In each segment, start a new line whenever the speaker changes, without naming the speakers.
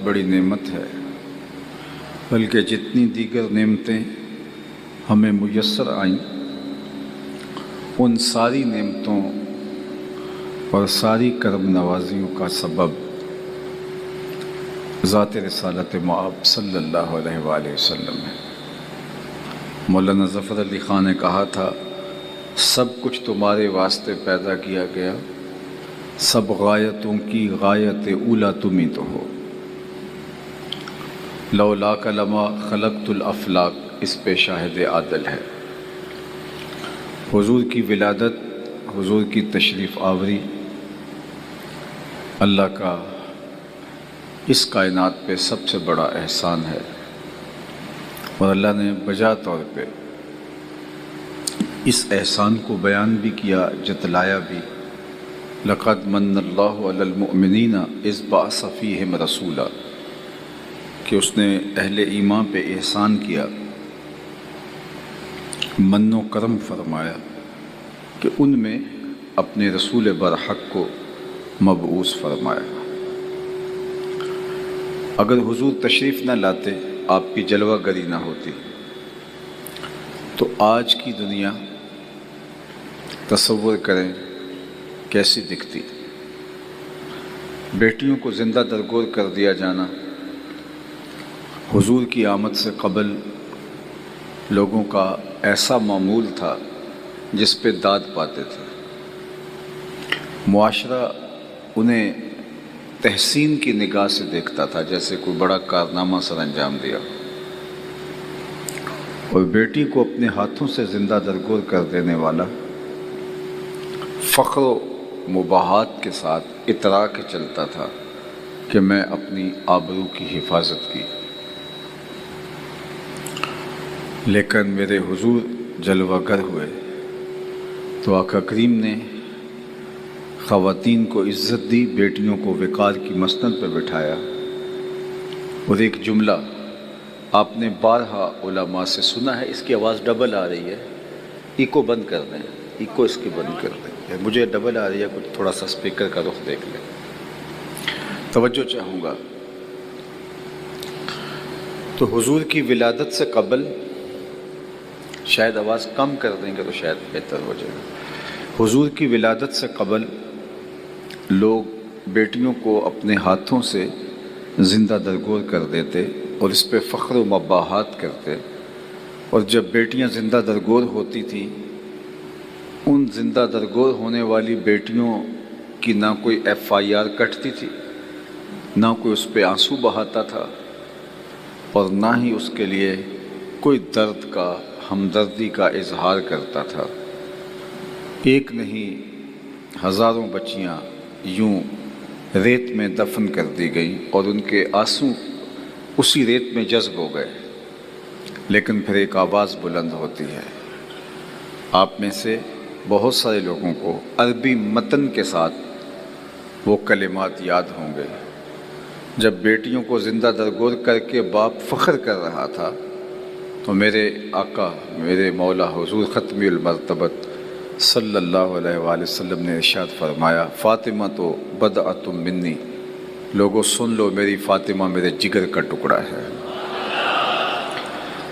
بڑی نعمت ہے، بلکہ جتنی دیگر نعمتیں ہمیں میسر آئیں ان ساری نعمتوں اور ساری کرم نوازیوں کا سبب ذات رسالت مآب صلی اللہ علیہ وآلہ وسلم ہے۔ مولانا ظفر علی خان نے کہا تھا، سب کچھ تمہارے واسطے پیدا کیا گیا، سب غایتوں کی غایت اولا تم ہی تو ہو۔ لولاک لما خلقت الافلاک، اس پہ شاہد عادل ہے۔ حضور کی ولادت، حضور کی تشریف آوری اللہ کا اس کائنات پہ سب سے بڑا احسان ہے، اور اللہ نے بجا طور پہ اس احسان کو بیان بھی کیا، جتلایا بھی۔ لقد من اللہ علی المؤمنین اذ بعث فیہم رسولا، کہ اس نے اہل ایمان پہ احسان کیا، من و کرم فرمایا کہ ان میں اپنے رسول برحق کو مبعوث فرمایا۔ اگر حضور تشریف نہ لاتے، آپ کی جلوہ گری نہ ہوتی، تو آج کی دنیا تصور کریں کیسی دکھتی۔ بیٹیوں کو زندہ درگور کر دیا جانا، حضور کی آمد سے قبل لوگوں کا ایسا معمول تھا جس پہ داد پاتے تھے۔ معاشرہ انہیں تحسین کی نگاہ سے دیکھتا تھا، جیسے کوئی بڑا کارنامہ سر انجام دیا، اور بیٹی کو اپنے ہاتھوں سے زندہ درگور کر دینے والا فخر و مباحات کے ساتھ اترا کے چلتا تھا کہ میں اپنی آبرو کی حفاظت کی۔ لیکن میرے حضور جلوہ گر ہوئے تو آقا کریم نے خواتین کو عزت دی، بیٹیوں کو وقار کی مسند پہ بٹھایا، اور ایک جملہ آپ نے بارہا علماء سے سنا ہے، اس کی آواز ڈبل آ رہی ہے، ایکو بند کر دیں، ایکو اس کی بند کر دیں، مجھے ڈبل آ رہی ہے، کچھ تھوڑا سا اسپیکر کا رخ دیکھ لیں، توجہ چاہوں گا۔ تو حضور کی ولادت سے قبل، شاید آواز کم کر دیں گے تو شاید بہتر ہو جائے گا، حضور کی ولادت سے قبل لوگ بیٹیوں کو اپنے ہاتھوں سے زندہ درگور کر دیتے اور اس پہ فخر و مباحات کرتے، اور جب بیٹیاں زندہ درگور ہوتی تھیں، ان زندہ درگور ہونے والی بیٹیوں کی نہ کوئی FIR کٹتی تھی، نہ کوئی اس پہ آنسو بہاتا تھا، اور نہ ہی اس کے لیے کوئی درد کا، ہمدردی کا اظہار کرتا تھا۔ ایک نہیں ہزاروں بچیاں یوں ریت میں دفن کر دی گئیں، اور ان کے آنسو اسی ریت میں جذب ہو گئے۔ لیکن پھر ایک آواز بلند ہوتی ہے۔ آپ میں سے بہت سارے لوگوں کو عربی متن کے ساتھ وہ کلمات یاد ہوں گے، جب بیٹیوں کو زندہ درگور کر کے باپ فخر کر رہا تھا تو میرے آقا، میرے مولا حضور ختم المرتبت صلی اللہ علیہ وآلہ وسلم نے ارشاد فرمایا، فاطمہ تو بدعۃ منی، لوگوں سن لو، میری فاطمہ میرے جگر کا ٹکڑا ہے۔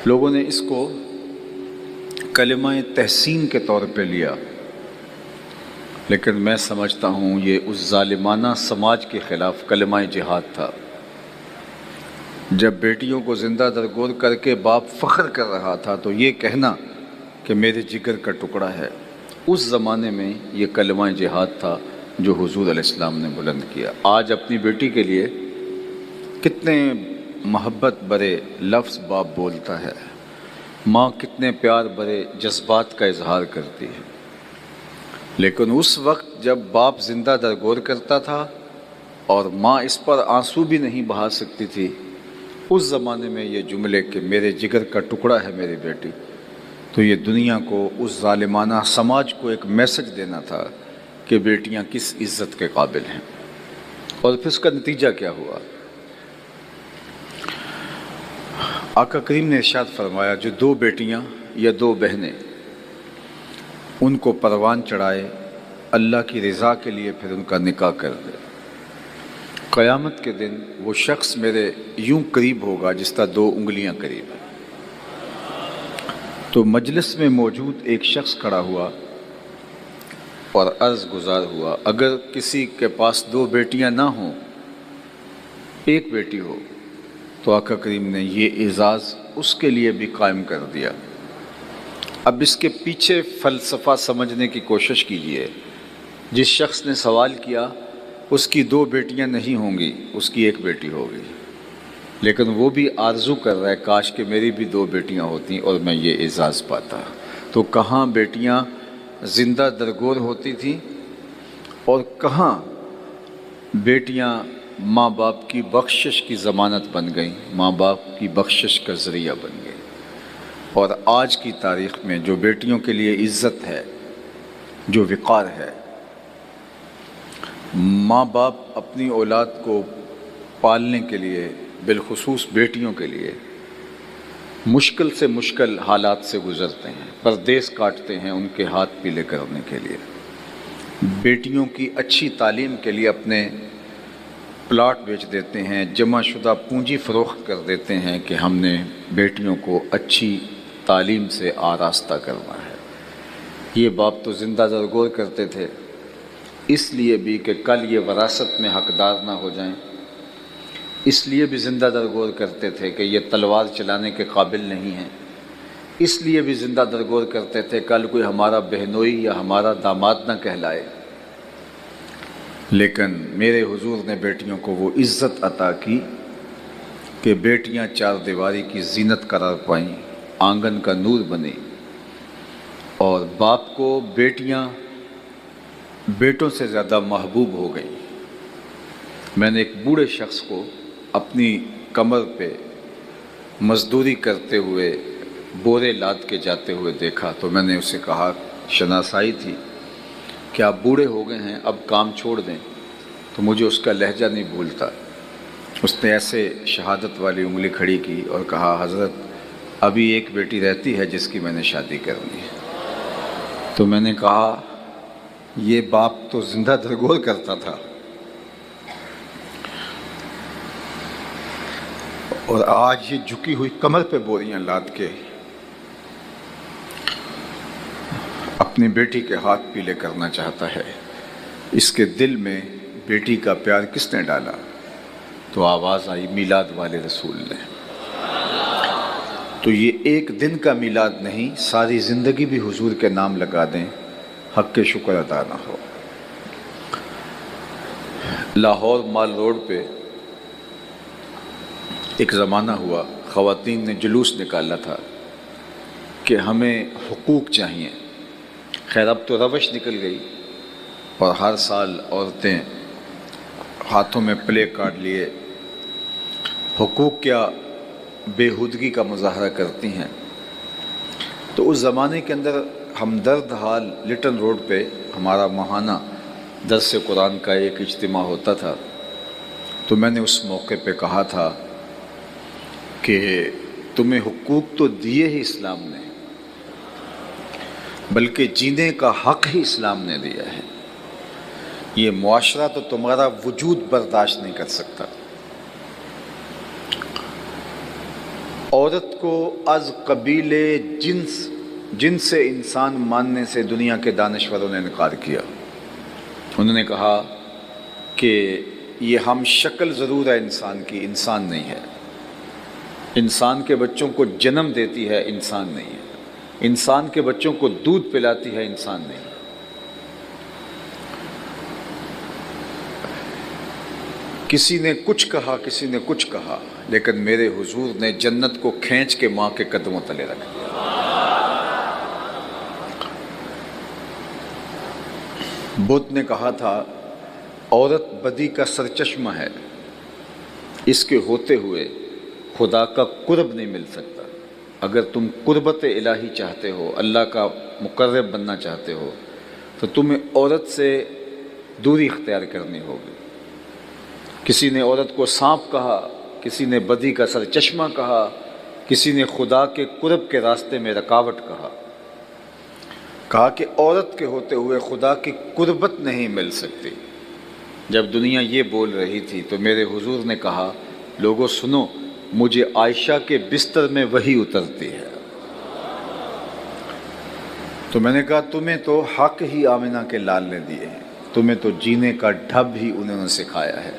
لوگوں نے اس کو کلمہ تحسین کے طور پہ لیا، لیکن میں سمجھتا ہوں یہ اس ظالمانہ سماج کے خلاف کلمہ جہاد تھا۔ جب بیٹیوں کو زندہ درگور کر کے باپ فخر کر رہا تھا تو یہ کہنا کہ میرے جگر کا ٹکڑا ہے، اس زمانے میں یہ کلمہ جہاد تھا جو حضور علیہ السلام نے بلند کیا۔ آج اپنی بیٹی کے لیے کتنے محبت برے لفظ باپ بولتا ہے، ماں کتنے پیار برے جذبات کا اظہار کرتی ہے، لیکن اس وقت جب باپ زندہ درگور کرتا تھا اور ماں اس پر آنسو بھی نہیں بہا سکتی تھی، اس زمانے میں یہ جملے کہ میرے جگر کا ٹکڑا ہے میری بیٹی، تو یہ دنیا کو، اس ظالمانہ سماج کو ایک میسج دینا تھا کہ بیٹیاں کس عزت کے قابل ہیں۔ اور پھر اس کا نتیجہ کیا ہوا؟ آقا کریم نے ارشاد فرمایا، جو دو بیٹیاں یا دو بہنیں ان کو پروان چڑھائے اللہ کی رضا کے لیے، پھر ان کا نکاح کر دے۔ قیامت کے دن وہ شخص میرے یوں قریب ہوگا جس طرح دو انگلیاں قریب ہیں۔ تو مجلس میں موجود ایک شخص کھڑا ہوا اور عرض گزار ہوا، اگر کسی کے پاس دو بیٹیاں نہ ہوں، ایک بیٹی ہو، تو آقا کریم نے یہ اعزاز اس کے لیے بھی قائم کر دیا۔ اب اس کے پیچھے فلسفہ سمجھنے کی کوشش کیجئے۔ جس شخص نے سوال کیا اس کی دو بیٹیاں نہیں ہوں گی، اس کی ایک بیٹی ہوگی، لیکن وہ بھی آرزو کر رہا ہے کاش کہ میری بھی دو بیٹیاں ہوتیں اور میں یہ اعزاز پاتا۔ تو کہاں بیٹیاں زندہ درگور ہوتی تھیں اور کہاں بیٹیاں ماں باپ کی بخشش کی ضمانت بن گئیں، ماں باپ کی بخشش کا ذریعہ بن گئیں۔ اور آج کی تاریخ میں جو بیٹیوں کے لیے عزت ہے، جو وقار ہے، ماں باپ اپنی اولاد کو پالنے کے لیے، بالخصوص بیٹیوں کے لیے مشکل سے مشکل حالات سے گزرتے ہیں، پردیس کاٹتے ہیں ان کے ہاتھ پیلے کرنے کے لیے، بیٹیوں کی اچھی تعلیم کے لیے اپنے پلاٹ بیچ دیتے ہیں، جمع شدہ پونجی فروخت کر دیتے ہیں کہ ہم نے بیٹیوں کو اچھی تعلیم سے آراستہ کرنا ہے۔ یہ باپ تو زندہ درگور کرتے تھے اس لیے بھی کہ کل یہ وراثت میں حقدار نہ ہو جائیں، اس لیے بھی زندہ درگور کرتے تھے کہ یہ تلوار چلانے کے قابل نہیں ہیں، اس لیے بھی زندہ درگور کرتے تھے کل کوئی ہمارا بہنوئی یا ہمارا داماد نہ کہلائے۔ لیکن میرے حضور نے بیٹیوں کو وہ عزت عطا کی کہ بیٹیاں چار دیواری کی زینت قرار پائیں، آنگن کا نور بنی، اور باپ کو بیٹیاں بیٹوں سے زیادہ محبوب ہو گئیں۔ میں نے ایک بوڑھے شخص کو اپنی کمر پہ مزدوری کرتے ہوئے بورے لاد کے جاتے ہوئے دیکھا، تو میں نے اسے کہا، شناسائی تھی کہ آپ بوڑھے ہو گئے ہیں، اب کام چھوڑ دیں، تو مجھے اس کا لہجہ نہیں بھولتا۔ اس نے ایسے شہادت والی انگلی کھڑی کی اور کہا، حضرت ابھی ایک بیٹی رہتی ہے جس کی میں نے شادی کرنی ہے۔ تو میں نے کہا، یہ باپ تو زندہ درگور کرتا تھا، اور آج یہ جھکی ہوئی کمر پہ بوریاں لاد کے اپنی بیٹی کے ہاتھ پیلے کرنا چاہتا ہے۔ اس کے دل میں بیٹی کا پیار کس نے ڈالا؟ تو آواز آئی میلاد والے رسول نے۔ تو یہ ایک دن کا میلاد نہیں، ساری زندگی بھی حضور کے نام لگا دیں، حق کے شکر ادا نہ ہو۔ لاہور مال روڈ پہ ایک زمانہ ہوا، خواتین نے جلوس نکالا تھا کہ ہمیں حقوق چاہیے۔ خیر اب تو روش نکل گئی اور ہر سال عورتیں ہاتھوں میں پلے کارڈ لیے حقوق کیا بےہودگی کا مظاہرہ کرتی ہیں۔ تو اس زمانے کے اندر ہمدرد حال لٹن روڈ پہ ہمارا ماہانہ درس قرآن کا ایک اجتماع ہوتا تھا، تو میں نے اس موقع پہ کہا تھا کہ تمہیں حقوق تو دیے ہی اسلام نے، بلکہ جینے کا حق ہی اسلام نے دیا ہے۔ یہ معاشرہ تو تمہارا وجود برداشت نہیں کر سکتا۔ عورت کو از قبیل جنس انسان ماننے سے دنیا کے دانشوروں نے انکار کیا۔ انہوں نے کہا کہ یہ ہم شکل ضرور ہے انسان کی، انسان نہیں ہے۔ انسان کے بچوں کو جنم دیتی ہے، انسان نہیں ہے۔ انسان کے بچوں کو دودھ پلاتی ہے، انسان نہیں ہے۔ کسی نے کچھ کہا، کسی نے کچھ کہا، لیکن میرے حضور نے جنت کو کھینچ کے ماں کے قدموں تلے رکھ دیا۔ بدھ نے کہا تھا، عورت بدی کا سرچشمہ ہے، اس کے ہوتے ہوئے خدا کا قرب نہیں مل سکتا۔ اگر تم قربت الہی چاہتے ہو، اللہ کا مقرب بننا چاہتے ہو، تو تمہیں عورت سے دوری اختیار کرنی ہوگی۔ کسی نے عورت کو سانپ کہا، کسی نے بدی کا سرچشمہ کہا، کسی نے خدا کے قرب کے راستے میں رکاوٹ کہا کہ عورت کے ہوتے ہوئے خدا کی قربت نہیں مل سکتی۔ جب دنیا یہ بول رہی تھی تو میرے حضور نے کہا لوگوں سنو، مجھے عائشہ کے بستر میں وحی اترتی ہے۔ تو میں نے کہا تمہیں تو حق ہی آمنہ کے لال نے دیے ہیں، تمہیں تو جینے کا ڈھب ہی انہوں نے سکھایا ہے۔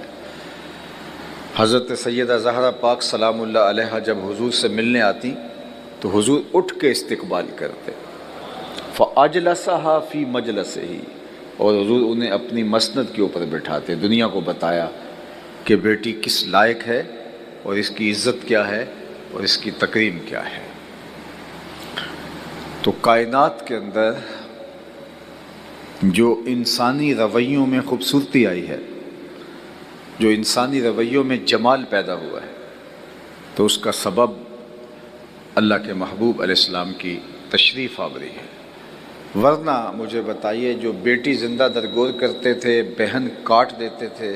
حضرت سیدہ زہرا پاک سلام اللہ علیہا جب حضور سے ملنے آتی تو حضور اٹھ کے استقبال کرتے، فَأَجْلَسَهَا فِي مَجْلَسِهِ، اور حضور انہیں اپنی مسند کے اوپر بٹھاتے، دنیا کو بتایا کہ بیٹی کس لائق ہے اور اس کی عزت کیا ہے اور اس کی تکریم کیا ہے۔ تو کائنات کے اندر جو انسانی رویوں میں خوبصورتی آئی ہے، جو انسانی رویوں میں جمال پیدا ہوا ہے، تو اس کا سبب اللہ کے محبوب علیہ السلام کی تشریف آوری ہے۔ ورنہ مجھے بتائیے، جو بیٹی زندہ درگور کرتے تھے، بہن کاٹ دیتے تھے،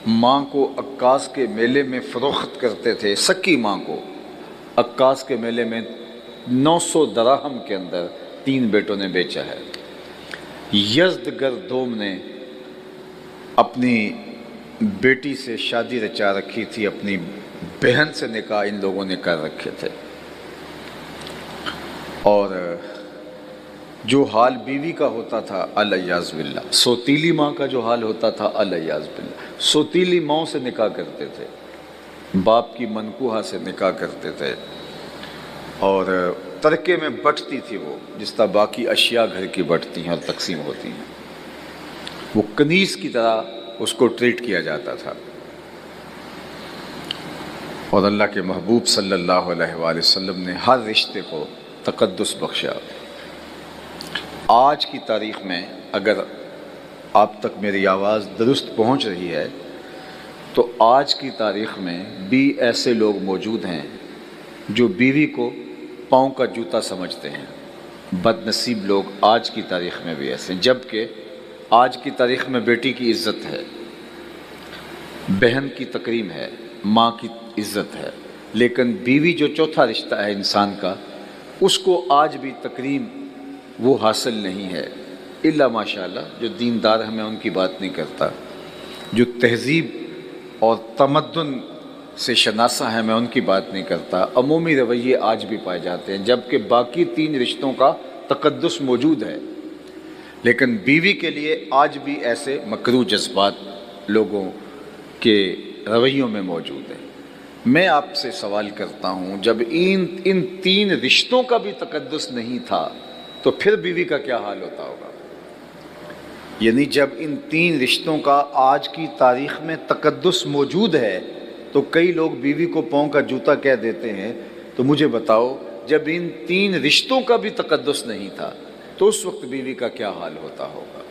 ماں کو عکاس کے میلے میں فروخت کرتے تھے، سکی ماں کو عکاس کے میلے میں 900 دراہم کے اندر 3 بیٹوں نے بیچا ہے۔ یزدگر دوم نے اپنی بیٹی سے شادی رچا رکھی تھی، اپنی بہن سے نکاح ان لوگوں نے کر رکھے تھے، اور جو حال بیوی کا ہوتا تھا الیاذ باللہ، سوتیلی ماں کا جو حال ہوتا تھا الیاذ باللہ، سوتیلی ماں سے نکاح کرتے تھے، باپ کی منکوحہ سے نکاح کرتے تھے، اور ترکے میں بٹتی تھی وہ، جس طرح باقی اشیاء گھر کی بٹتی ہیں اور تقسیم ہوتی ہیں، وہ کنیز کی طرح اس کو ٹریٹ کیا جاتا تھا۔ اور اللہ کے محبوب صلی اللہ علیہ وآلہ وسلم نے ہر رشتے کو تقدس بخشا۔ آج کی تاریخ میں اگر آپ تک میری آواز درست پہنچ رہی ہے تو آج کی تاریخ میں بھی ایسے لوگ موجود ہیں جو بیوی کو پاؤں کا جوتا سمجھتے ہیں۔ بد نصیب لوگ آج کی تاریخ میں بھی ایسے ہیں، جبکہ آج کی تاریخ میں بیٹی کی عزت ہے، بہن کی تکریم ہے، ماں کی عزت ہے، لیکن بیوی جو چوتھا رشتہ ہے انسان کا، اس کو آج بھی تکریم وہ حاصل نہیں ہے، الا ماشاءاللہ جو دیندار ہیں، میں ان کی بات نہیں کرتا، جو تہذیب اور تمدن سے شناسہ ہیں میں ان کی بات نہیں کرتا، عمومی رویے آج بھی پائے جاتے ہیں، جبکہ باقی 3 رشتوں کا تقدس موجود ہے، لیکن بیوی کے لیے آج بھی ایسے مکروہ جذبات لوگوں کے رویوں میں موجود ہیں۔ میں آپ سے سوال کرتا ہوں، جب ان 3 رشتوں کا بھی تقدس نہیں تھا تو پھر بیوی کا کیا حال ہوتا ہوگا؟ یعنی جب ان 3 رشتوں کا آج کی تاریخ میں تقدس موجود ہے تو کئی لوگ بیوی کو پاؤں کا جوتا کہہ دیتے ہیں، تو مجھے بتاؤ جب ان 3 رشتوں کا بھی تقدس نہیں تھا تو اس وقت بیوی کا کیا حال ہوتا ہوگا؟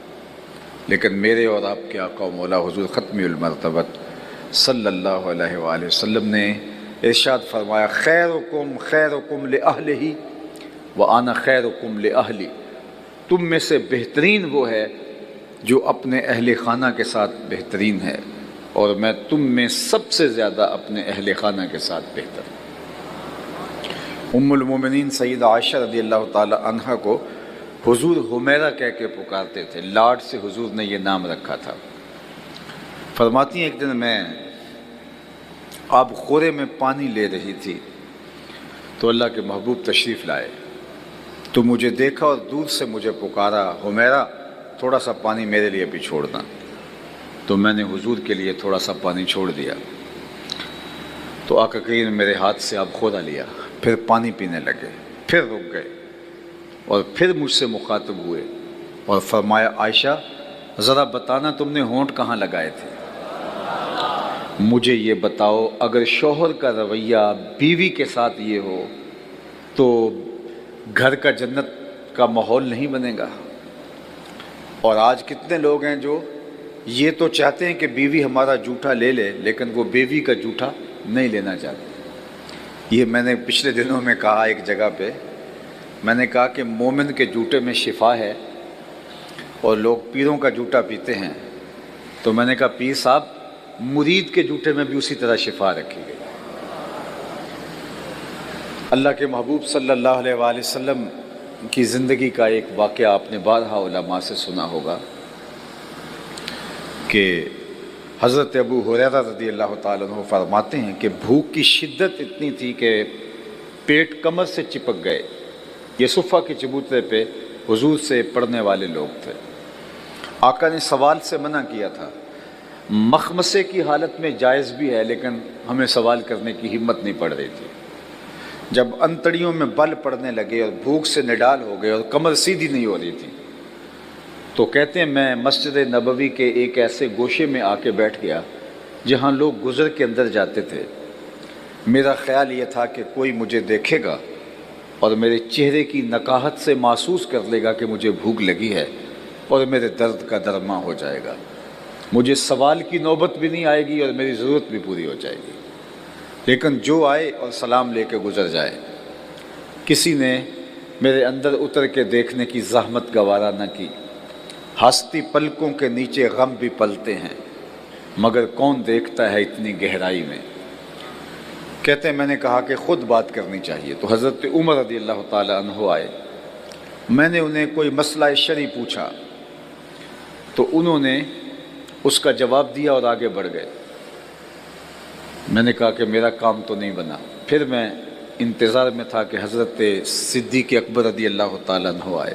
لیکن میرے اور آپ کے آقا و مولا حضور ختم المرتبت صلی اللہ علیہ وآلہ وسلم نے ارشاد فرمایا، خیرکم خیرکم لأہلہ وَأَنَا خَيْرُكُمْ لِأَهْلِي، تم میں سے بہترین وہ ہے جو اپنے اہل خانہ کے ساتھ بہترین ہے، اور میں تم میں سب سے زیادہ اپنے اہل خانہ کے ساتھ بہتر ہوں۔ ام المومنین سیدہ عائشہ رضی اللہ تعالی عنہ کو حضور حمیرہ کہہ کے پکارتے تھے، لاڈ سے حضور نے یہ نام رکھا تھا۔ فرماتی ہیں ایک دن میں آب خورے میں پانی لے رہی تھی تو اللہ کے محبوب تشریف لائے، تو مجھے دیکھا اور دور سے مجھے پکارا، حمیرہ تھوڑا سا پانی میرے لیے بھی چھوڑنا، تو میں نے حضور کے لیے تھوڑا سا پانی چھوڑ دیا، تو آقا کریم نے میرے ہاتھ سے آب خورا لیا، پھر پانی پینے لگے، پھر رک گئے اور پھر مجھ سے مخاطب ہوئے اور فرمایا، عائشہ ذرا بتانا تم نے ہونٹ کہاں لگائے تھے؟ مجھے یہ بتاؤ، اگر شوہر کا رویہ بیوی کے ساتھ یہ ہو تو گھر کا جنت کا ماحول نہیں بنے گا۔ اور آج کتنے لوگ ہیں جو یہ تو چاہتے ہیں کہ بیوی ہمارا جوٹا لے لے، لیکن وہ بیوی کا جوٹا نہیں لینا چاہتے۔ یہ میں نے پچھلے دنوں میں کہا ایک جگہ پہ، میں نے کہا کہ مومن کے جوٹے میں شفا ہے اور لوگ پیروں کا جوٹا پیتے ہیں، تو میں نے کہا پیر صاحب مرید کے جوٹے میں بھی اسی طرح شفا رکھی گئی۔ اللہ کے محبوب صلی اللہ علیہ وآلہ وسلم کی زندگی کا ایک واقعہ آپ نے بارہا علماء سے سنا ہوگا۔ کہ حضرت ابو ہریرہ رضی اللہ تعالیٰ عنہ فرماتے ہیں کہ بھوک کی شدت اتنی تھی کہ پیٹ کمر سے چپک گئے. یہ صفہ کے چبوترے پہ حضور سے پڑھنے والے لوگ تھے. آقا نے سوال سے منع کیا تھا. مخمسے کی حالت میں جائز بھی ہے، لیکن ہمیں سوال کرنے کی ہمت نہیں پڑ رہی تھی. جب انتڑیوں میں بل پڑنے لگے اور بھوک سے نڈال ہو گئے اور کمر سیدھی نہیں ہو رہی تھی، تو کہتے ہیں میں مسجد نبوی کے ایک ایسے گوشے میں آ کے بیٹھ گیا جہاں لوگ گزر کے اندر جاتے تھے. میرا خیال یہ تھا کہ کوئی مجھے دیکھے گا اور میرے چہرے کی نقاہت سے محسوس کر لے گا کہ مجھے بھوک لگی ہے اور میرے درد کا درما ہو جائے گا. مجھے سوال کی نوبت بھی نہیں آئے گی اور میری ضرورت بھی پوری ہو جائے گی. لیکن جو آئے اور سلام لے کے گزر جائے. کسی نے میرے اندر اتر کے دیکھنے کی زحمت گوارا نہ کی. ہستی پلکوں کے نیچے غم بھی پلتے ہیں، مگر کون دیکھتا ہے اتنی گہرائی میں. کہتے ہیں میں نے کہا کہ خود بات کرنی چاہیے. تو حضرت عمر رضی اللہ تعالیٰ عنہ آئے. میں نے انہیں کوئی مسئلہ شرعی پوچھا تو انہوں نے اس کا جواب دیا اور آگے بڑھ گئے. میں نے کہا کہ میرا کام تو نہیں بنا. پھر میں انتظار میں تھا کہ حضرت صدیق اکبر رضی اللہ تعالیٰ عنہ آئے.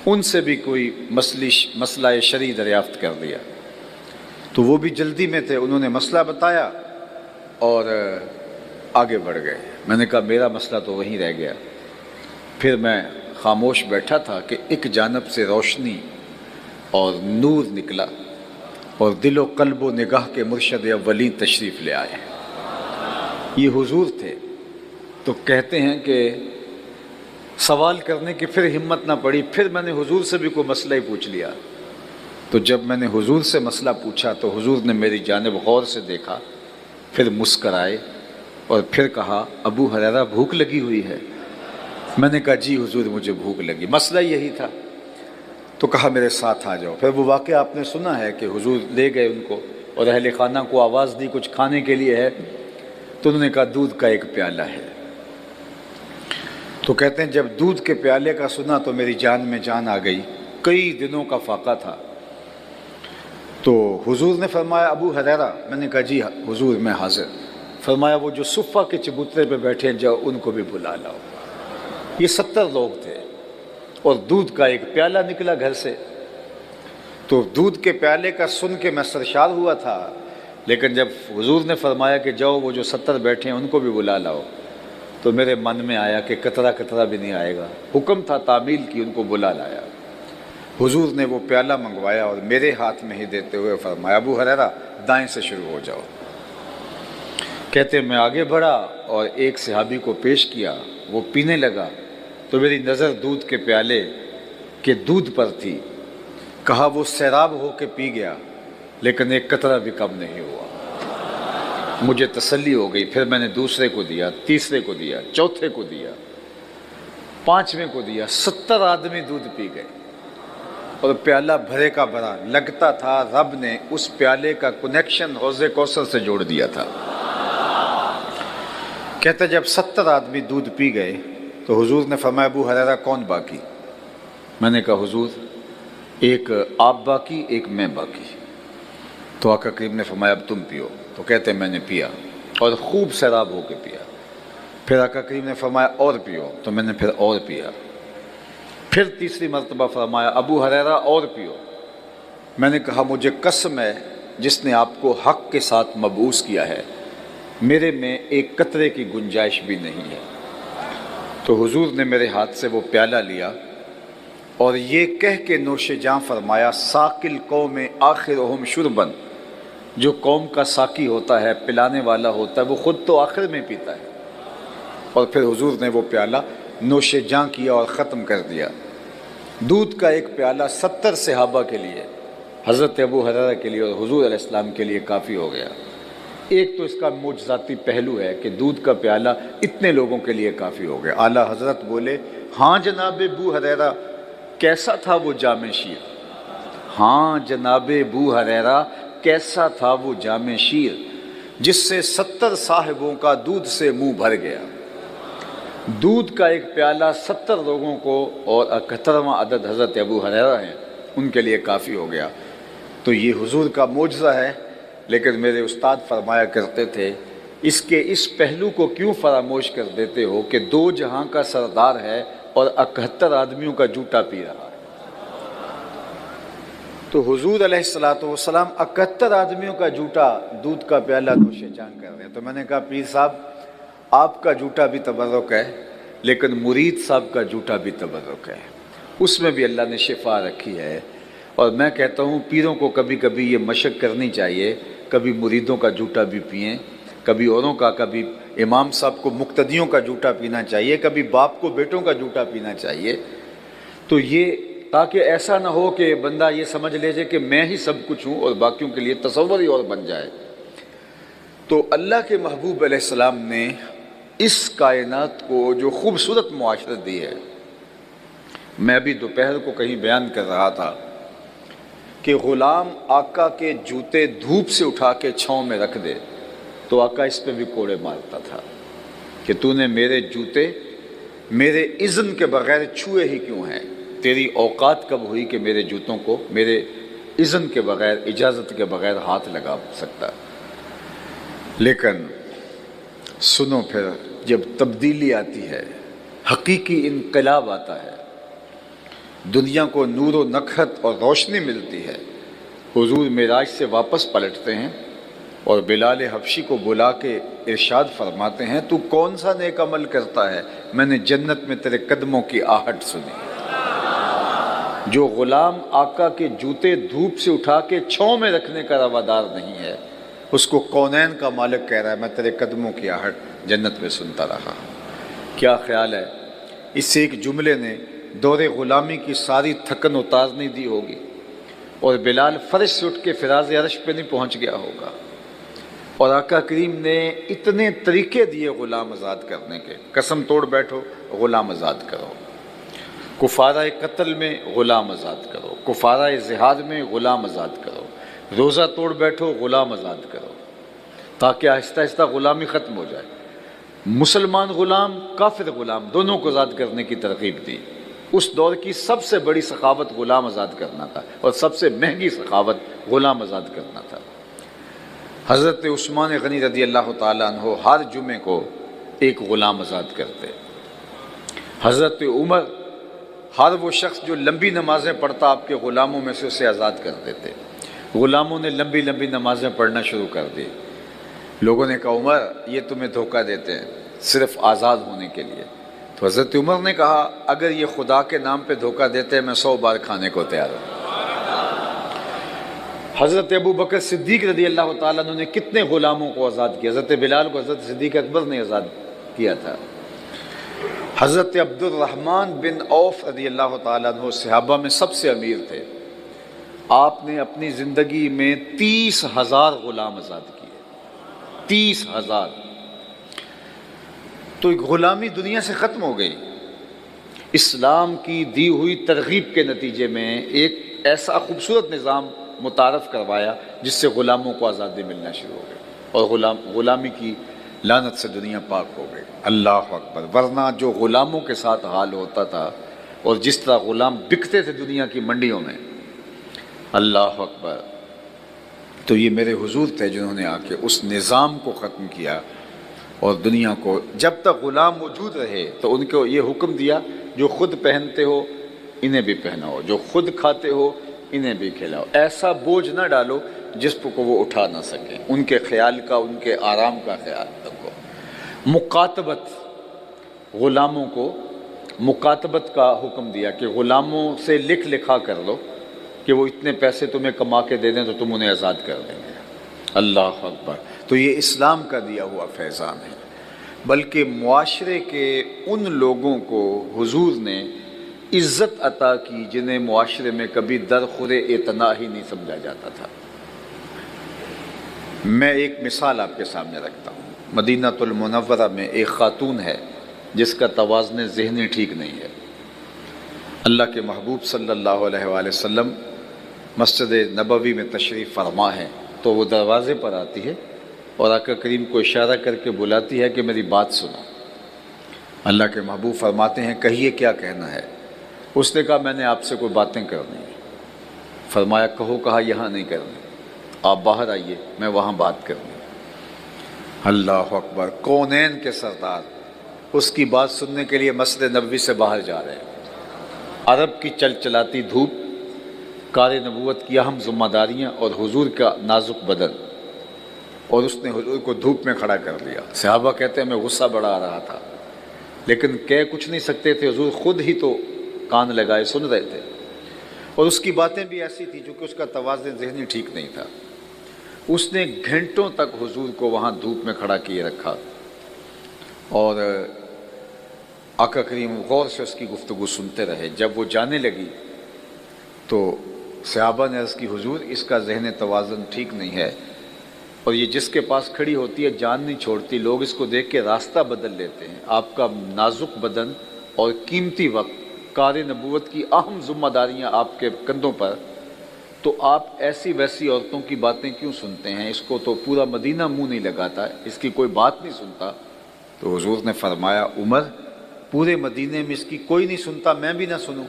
ان سے بھی کوئی مسئلہ شرعی دریافت کر لیا. تو وہ بھی جلدی میں تھے. انہوں نے مسئلہ بتایا اور آگے بڑھ گئے. میں نے کہا میرا مسئلہ تو وہیں رہ گیا. پھر میں خاموش بیٹھا تھا کہ ایک جانب سے روشنی اور نور نکلا اور دل و قلب و نگاہ کے مرشد اولین تشریف لے آئے. یہ حضور تھے. تو کہتے ہیں کہ سوال کرنے کی پھر ہمت نہ پڑی. پھر میں نے حضور سے بھی کوئی مسئلہ ہی پوچھ لیا. تو جب میں نے حضور سے مسئلہ پوچھا تو حضور نے میری جانب غور سے دیکھا، پھر مسکرائے اور پھر کہا ابو ہریرہ بھوک لگی ہوئی ہے. میں نے کہا جی حضور مجھے بھوک لگی. مسئلہ یہی تھا. تو کہا میرے ساتھ آ جاؤ. پھر وہ واقعہ آپ نے سنا ہے کہ حضور لے گئے ان کو اور اہل خانہ کو آواز دی کچھ کھانے کے لیے ہے. تو انہوں نے کہا دودھ کا ایک پیالہ ہے. تو کہتے ہیں جب دودھ کے پیالے کا سنا تو میری جان میں جان آ گئی. کئی دنوں کا فاقہ تھا. تو حضور نے فرمایا ابو ہریرہ. میں نے کہا جی حضور میں حاضر. فرمایا وہ جو صفہ کے چبوترے پہ بیٹھے جاؤ ان کو بھی بلا لاؤ. یہ 70 لوگ تھے اور دودھ کا ایک پیالہ نکلا گھر سے. تو دودھ کے پیالے کا سن کے میں سرشار ہوا تھا، لیکن جب حضور نے فرمایا کہ جاؤ وہ جو 70 بیٹھے ہیں ان کو بھی بلا لاؤ تو میرے من میں آیا کہ قطرہ قطرہ بھی نہیں آئے گا. حکم تھا تعمیل کی، ان کو بلا لایا. حضور نے وہ پیالہ منگوایا اور میرے ہاتھ میں ہی دیتے ہوئے فرمایا ابو ہریرہ دائیں سے شروع ہو جاؤ. کہتے ہیں میں آگے بڑھا اور ایک صحابی کو پیش کیا. وہ پینے لگا تو میری نظر دودھ کے پیالے کے دودھ پر تھی. کہا وہ سیراب ہو کے پی گیا لیکن ایک قطرہ بھی کم نہیں ہوا. مجھے تسلی ہو گئی. پھر میں نے دوسرے کو دیا، تیسرے کو دیا، چوتھے کو دیا، پانچویں کو دیا. 70 آدمی دودھ پی گئے اور پیالہ بھرے کا بھرا. لگتا تھا رب نے اس پیالے کا کنیکشن حوض کوثر سے جوڑ دیا تھا. کہتے جب 70 آدمی دودھ پی گئے تو حضور نے فرمایا ابو ہریرہ کون باقی؟ میں نے کہا حضور ایک آپ باقی، ایک میں باقی. تو آقا کریم نے فرمایا اب تم پیو. تو کہتے میں نے پیا اور خوب سیراب ہو کے پیا. پھر آقا کریم نے فرمایا اور پیو. تو میں نے پھر اور پیا. پھر تیسری مرتبہ فرمایا ابو ہریرہ اور پیو. میں نے کہا مجھے قسم ہے جس نے آپ کو حق کے ساتھ مبعوث کیا ہے، میرے میں ایک قطرے کی گنجائش بھی نہیں ہے. تو حضور نے میرے ہاتھ سے وہ پیالہ لیا اور یہ کہہ کے نوش جاں فرمایا ساقل قوم آخرہم شربن. جو قوم کا ساقی ہوتا ہے، پلانے والا ہوتا ہے، وہ خود تو آخر میں پیتا ہے. اور پھر حضور نے وہ پیالہ نوش جاں کیا اور ختم کر دیا. دودھ کا ایک پیالہ 70 صحابہ کے لیے، حضرت ابو ہریرہ کے لیے اور حضور علیہ السلام کے لیے کافی ہو گیا. ایک تو اس کا معجزاتی پہلو ہے کہ دودھ کا پیالہ اتنے لوگوں کے لیے کافی ہو گیا. اعلیٰ حضرت بولے ہاں جناب ابو ہریرہ کیسا تھا وہ جام شیر. ہاں جناب ابو ہریرہ کیسا تھا وہ جام شیر جس سے 70 صاحبوں کا دودھ سے منہ بھر گیا. دودھ کا ایک پیالہ 70 لوگوں کو اور 71واں عدد حضرت ابو ہریرہ ہیں ان کے لیے کافی ہو گیا. تو یہ حضور کا معجزہ ہے، لیکن میرے استاد فرمایا کرتے تھے اس کے اس پہلو کو کیوں فراموش کر دیتے ہو کہ 2 جہاں کا سردار ہے اور 71 آدمیوں کا جوتا پی رہا ہے۔ تو حضور علیہ السلام 71 آدمیوں کا جوتا دودھ کا پیالہ نوش جان کر رہے ہیں۔ تو میں نے کہا پیر صاحب آپ کا جوتا بھی تبرک ہے، لیکن مرید صاحب کا جوتا بھی تبرک ہے، اس میں بھی اللہ نے شفا رکھی ہے۔ اور میں کہتا ہوں پیروں کو کبھی کبھی یہ مشق کرنی چاہیے، کبھی مریدوں کا جوتا بھی پئیں، کبھی اوروں کا، کبھی امام صاحب کو مقتدیوں کا جوتا پینا چاہیے، کبھی باپ کو بیٹوں کا جوتا پینا چاہیے۔ تو یہ تاکہ ایسا نہ ہو کہ بندہ یہ سمجھ لے جائے کہ میں ہی سب کچھ ہوں اور باقیوں کے لیے تصور ہی اور بن جائے۔ تو اللہ کے محبوب علیہ السلام نے اس کائنات کو جو خوبصورت معاشرت دی ہے، میں ابھی دوپہر کو کہیں بیان کر رہا تھا کہ غلام آقا کے جوتے دھوپ سے اٹھا کے چھاؤں میں رکھ دے تو آقا اس پہ بھی کوڑے مارتا تھا کہ تو نے میرے جوتے میرے اذن کے بغیر چھوئے ہی کیوں ہیں؟ تیری اوقات کب ہوئی کہ میرے جوتوں کو میرے اذن کے بغیر، اجازت کے بغیر ہاتھ لگا سکتا؟ لیکن سنو پھر جب تبدیلی آتی ہے، حقیقی انقلاب آتا ہے، دنیا کو نور و نکہت اور روشنی ملتی ہے، حضور معراج سے واپس پلٹتے ہیں اور بلال حبشی کو بلا کے ارشاد فرماتے ہیں تو کون سا نیک عمل کرتا ہے؟ میں نے جنت میں تیرے قدموں کی آہٹ سنی۔ جو غلام آقا کے جوتے دھوپ سے اٹھا کے چھاؤں میں رکھنے کا روادار نہیں ہے، اس کو کونین کا مالک کہہ رہا ہے میں تیرے قدموں کی آہٹ جنت میں سنتا رہا۔ کیا خیال ہے اس ایک جملے نے دور غلامی کی ساری تھکن اتارنے دی ہوگی، اور بلال فرش سے اٹھ کے فراز عرش پہ نہیں پہنچ گیا ہوگا، اور آقا کریم نے اتنے طریقے دیے غلام آزاد کرنے کے۔ قسم توڑ بیٹھو غلام آزاد کرو، کفارہ قتل میں غلام آزاد کرو، کفارہ زہاد میں غلام آزاد کرو، روزہ توڑ بیٹھو غلام آزاد کرو، تاکہ آہستہ آہستہ غلامی ختم ہو جائے۔ مسلمان غلام، کافر غلام، دونوں کو آزاد کرنے کی ترغیب دی۔ اس دور کی سب سے بڑی سخاوت غلام آزاد کرنا تھا، اور سب سے مہنگی سخاوت غلام آزاد کرنا تھا۔ حضرت عثمان غنی رضی اللہ تعالیٰ عنہ ہر جمعے کو ایک غلام آزاد کرتے۔ حضرت عمر ہر وہ شخص جو لمبی نمازیں پڑھتا آپ کے غلاموں میں سے اسے آزاد کر دیتے۔ غلاموں نے لمبی لمبی نمازیں پڑھنا شروع کر دی۔ لوگوں نے کہا عمر یہ تمہیں دھوکہ دیتے ہیں صرف آزاد ہونے کے لیے۔ تو حضرت عمر نے کہا اگر یہ خدا کے نام پہ دھوکہ دیتے ہیں میں 100 بار کھانے کو تیار ہوں۔ حضرت ابو بکر صدیق رضی اللہ تعالیٰ عنہ نے کتنے غلاموں کو آزاد کیا؟ حضرت بلال کو حضرت صدیق اکبر نے آزاد کیا تھا۔ حضرت عبد الرحمن بن عوف رضی اللہ تعالیٰ عنہ صحابہ میں سب سے امیر تھے، آپ نے اپنی زندگی میں 30,000 غلام آزاد کیے۔ 30,000۔ تو غلامی دنیا سے ختم ہو گئی۔ اسلام کی دی ہوئی ترغیب کے نتیجے میں ایک ایسا خوبصورت نظام متعارف کروایا جس سے غلاموں کو آزادی ملنا شروع ہو گئی، اور غلامی کی لعنت سے دنیا پاک ہو گئی۔ اللہ اکبر۔ ورنہ جو غلاموں کے ساتھ حال ہوتا تھا اور جس طرح غلام بکتے تھے دنیا کی منڈیوں میں، اللہ اکبر۔ تو یہ میرے حضور تھے جنہوں نے آ کے اس نظام کو ختم کیا، اور دنیا کو جب تک غلام موجود رہے تو ان کو یہ حکم دیا جو خود پہنتے ہو انہیں بھی پہناؤ، جو خود کھاتے ہو انہیں بھی کھلاؤ، ایسا بوجھ نہ ڈالو جس کو وہ اٹھا نہ سکیں، ان کے خیال کا، ان کے آرام کا خیال رکھو۔ مکاتبت، غلاموں کو مکاتبت کا حکم دیا کہ غلاموں سے لکھا کر لو کہ وہ اتنے پیسے تمہیں کما کے دے دیں تو تم انہیں آزاد کر دیں گے۔ اللہ اکبر۔ تو یہ اسلام کا دیا ہوا فیضان ہے، بلکہ معاشرے کے ان لوگوں کو حضور نے عزت عطا کی جنہیں معاشرے میں کبھی درخور اعتنا ہی نہیں سمجھا جاتا تھا۔ میں ایک مثال آپ کے سامنے رکھتا ہوں۔ مدینہ المنورہ میں ایک خاتون ہے جس کا توازن ذہنی ٹھیک نہیں ہے۔ اللہ کے محبوب صلی اللہ علیہ وآلہ وسلم مسجد نبوی میں تشریف فرما ہے تو وہ دروازے پر آتی ہے اور آقا کریم کو اشارہ کر کے بلاتی ہے کہ میری بات سنو۔ اللہ کے محبوب فرماتے ہیں کہیے کیا کہنا ہے؟ اس نے کہا میں نے آپ سے کوئی باتیں کرنی ہیں۔ فرمایا کہو کہا یہاں نہیں کرنی، آپ باہر آئیے میں وہاں بات کروں۔ اللہ اکبر، کونین کے سردار اس کی بات سننے کے لیے مسجد نبوی سے باہر جا رہے ہیں۔ عرب کی چل چلاتی دھوپ، کار نبوت کی اہم ذمہ داریاں اور حضور کا نازک بدن، اور اس نے حضور کو دھوپ میں کھڑا کر لیا۔ صحابہ کہتے ہیں میں غصہ بڑا آ رہا تھا لیکن کہہ کچھ نہیں سکتے تھے، حضور خود ہی تو کان لگائے سن رہے تھے، اور اس کی باتیں بھی ایسی تھی چونکہ اس کا توازن ذہنی ٹھیک نہیں تھا۔ اس نے گھنٹوں تک حضور کو وہاں دھوپ میں کھڑا کیے رکھا، اور آقا کریم غور سے اس کی گفتگو سنتے رہے۔ جب وہ جانے لگی تو صحابہ نے عرض کی حضور اس کا ذہن توازن ٹھیک نہیں ہے، اور یہ جس کے پاس کھڑی ہوتی ہے جان نہیں چھوڑتی، لوگ اس کو دیکھ کے راستہ بدل لیتے ہیں۔ آپ کا نازک بدن اور قیمتی وقت، کار نبوت کی اہم ذمہ داریاں آپ کے کندھوں پر، تو آپ ایسی ویسی عورتوں کی باتیں کیوں سنتے ہیں؟ اس کو تو پورا مدینہ منہ نہیں لگاتا، اس کی کوئی بات نہیں سنتا۔ تو حضور نے فرمایا عمر، پورے مدینے میں اس کی کوئی نہیں سنتا، میں بھی نہ سنوں؟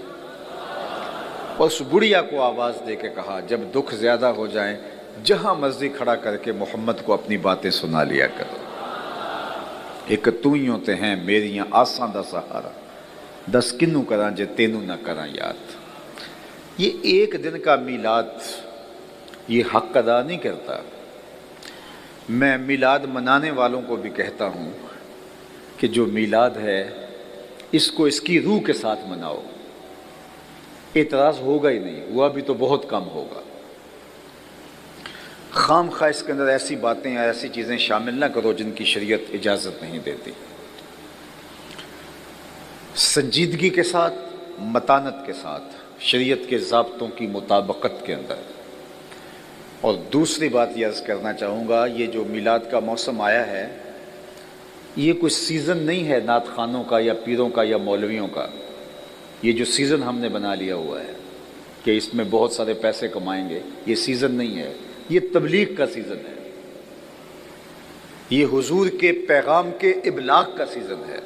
اور اس بڑھیا کو آواز دے کے کہا جب دکھ زیادہ ہو جائیں جہاں مرضی کھڑا کر کے محمد کو اپنی باتیں سنا لیا کرو۔ ایک تو ہی ہوتے ہیں میریاں آساں دا سہارا، دس کنوں کراں جے تینوں نہ کراں یاد۔ یہ ایک دن کا میلاد یہ حق ادا نہیں کرتا۔ میں میلاد منانے والوں کو بھی کہتا ہوں کہ جو میلاد ہے اس کو اس کی روح کے ساتھ مناؤ۔ اعتراض ہوگا ہی نہیں، ہوا بھی تو بہت کم ہوگا۔ خام خواہ اس کے اندر ایسی باتیں یا ایسی چیزیں شامل نہ کرو جن کی شریعت اجازت نہیں دیتی۔ سنجیدگی کے ساتھ، متانت کے ساتھ، شریعت کے ضابطوں کی مطابقت کے اندر۔ اور دوسری بات یہ عرض کرنا چاہوں گا، یہ جو میلاد کا موسم آیا ہے یہ کوئی سیزن نہیں ہے نعت خوانوں کا یا پیروں کا یا مولویوں کا۔ یہ جو سیزن ہم نے بنا لیا ہوا ہے کہ اس میں بہت سارے پیسے کمائیں گے، یہ سیزن نہیں ہے، یہ تبلیغ کا سیزن ہے، یہ حضور کے پیغام کے ابلاغ کا سیزن ہے۔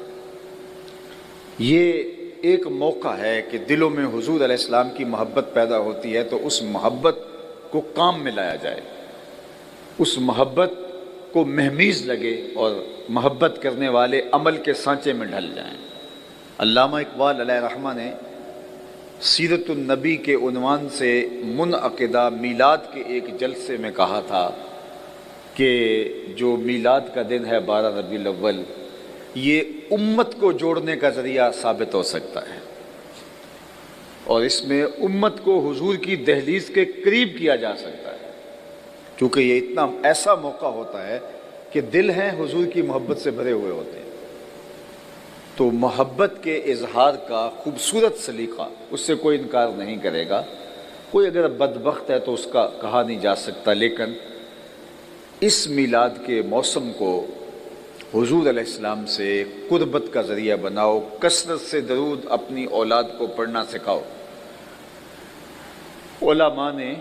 یہ ایک موقع ہے کہ دلوں میں حضور علیہ السلام کی محبت پیدا ہوتی ہے تو اس محبت کو کام میں لایا جائے، اس محبت کو مہمیز لگے اور محبت کرنے والے عمل کے سانچے میں ڈھل جائیں۔ علامہ اقبال علیہ رحمہ نے سیرت النبی کے عنوان سے منعقدہ میلاد کے ایک جلسے میں کہا تھا کہ جو میلاد کا دن ہے 12 ربیع الاول، یہ امت کو جوڑنے کا ذریعہ ثابت ہو سکتا ہے، اور اس میں امت کو حضور کی دہلیز کے قریب کیا جا سکتا ہے، کیونکہ یہ اتنا ایسا موقع ہوتا ہے کہ دل ہیں حضور کی محبت سے بھرے ہوئے ہوتے ہیں۔ تو محبت کے اظہار کا خوبصورت سلیقہ، اس سے کوئی انکار نہیں کرے گا۔ کوئی اگر بدبخت ہے تو اس کا کہا نہیں جا سکتا، لیکن اس میلاد کے موسم کو حضور علیہ السلام سے قربت کا ذریعہ بناؤ، کثرت سے درود اپنی اولاد کو پڑھنا سکھاؤ۔ علماء نے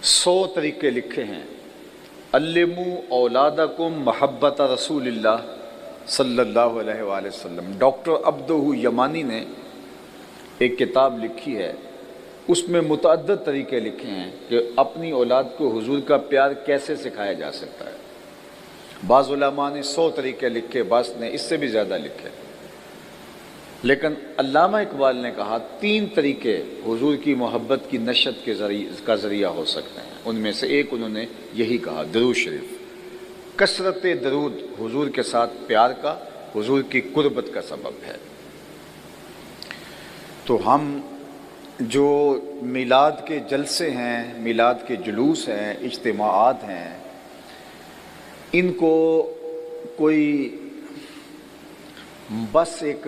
100 طریقے لکھے ہیں۔ علموا اولادکم محبت رسول اللہ صلی اللہ علیہ وآلہ وسلم۔ ڈاکٹر عبدہ یمانی نے ایک کتاب لکھی ہے، اس میں متعدد طریقے لکھے ہیں کہ اپنی اولاد کو حضور کا پیار کیسے سکھایا جا سکتا ہے۔ بعض علماء نے 100 طریقے لکھے، بعض نے اس سے بھی زیادہ لکھے، لیکن علامہ اقبال نے کہا 3 طریقے حضور کی محبت کی نشت کا ذریعہ ہو سکتے ہیں۔ ان میں سے ایک انہوں نے یہی کہا، درود شریف۔ کثرت درود حضور کے ساتھ پیار کا، حضور کی قربت کا سبب ہے۔ تو ہم جو میلاد کے جلسے ہیں، میلاد کے جلوس ہیں، اجتماعات ہیں، ان کو کوئی بس ایک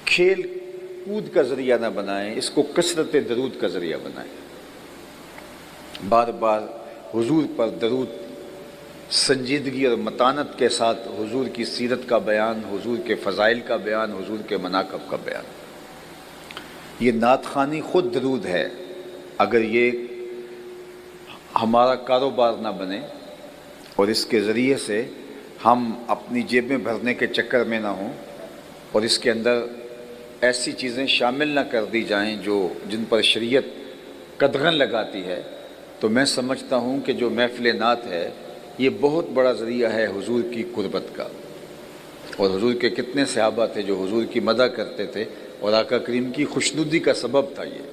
کھیل کود کا ذریعہ نہ بنائیں، اس کو کثرت درود کا ذریعہ بنائیں۔ بار بار حضور پر درود، سنجیدگی اور متانت کے ساتھ حضور کی سیرت کا بیان، حضور کے فضائل کا بیان، حضور کے مناقب کا بیان۔ یہ نعت خوانی خود درود ہے۔ اگر یہ ہمارا کاروبار نہ بنے اور اس کے ذریعے سے ہم اپنی جیبیں بھرنے کے چکر میں نہ ہوں اور اس کے اندر ایسی چیزیں شامل نہ کر دی جائیں جن پر شریعت قدغن لگاتی ہے، تو میں سمجھتا ہوں کہ جو محفل نعت ہے یہ بہت بڑا ذریعہ ہے حضور کی قربت کا، اور حضور کے کتنے صحابہ تھے جو حضور کی مدح کرتے تھے، اور آقا کریم کی خوشنودی کا سبب تھا یہ۔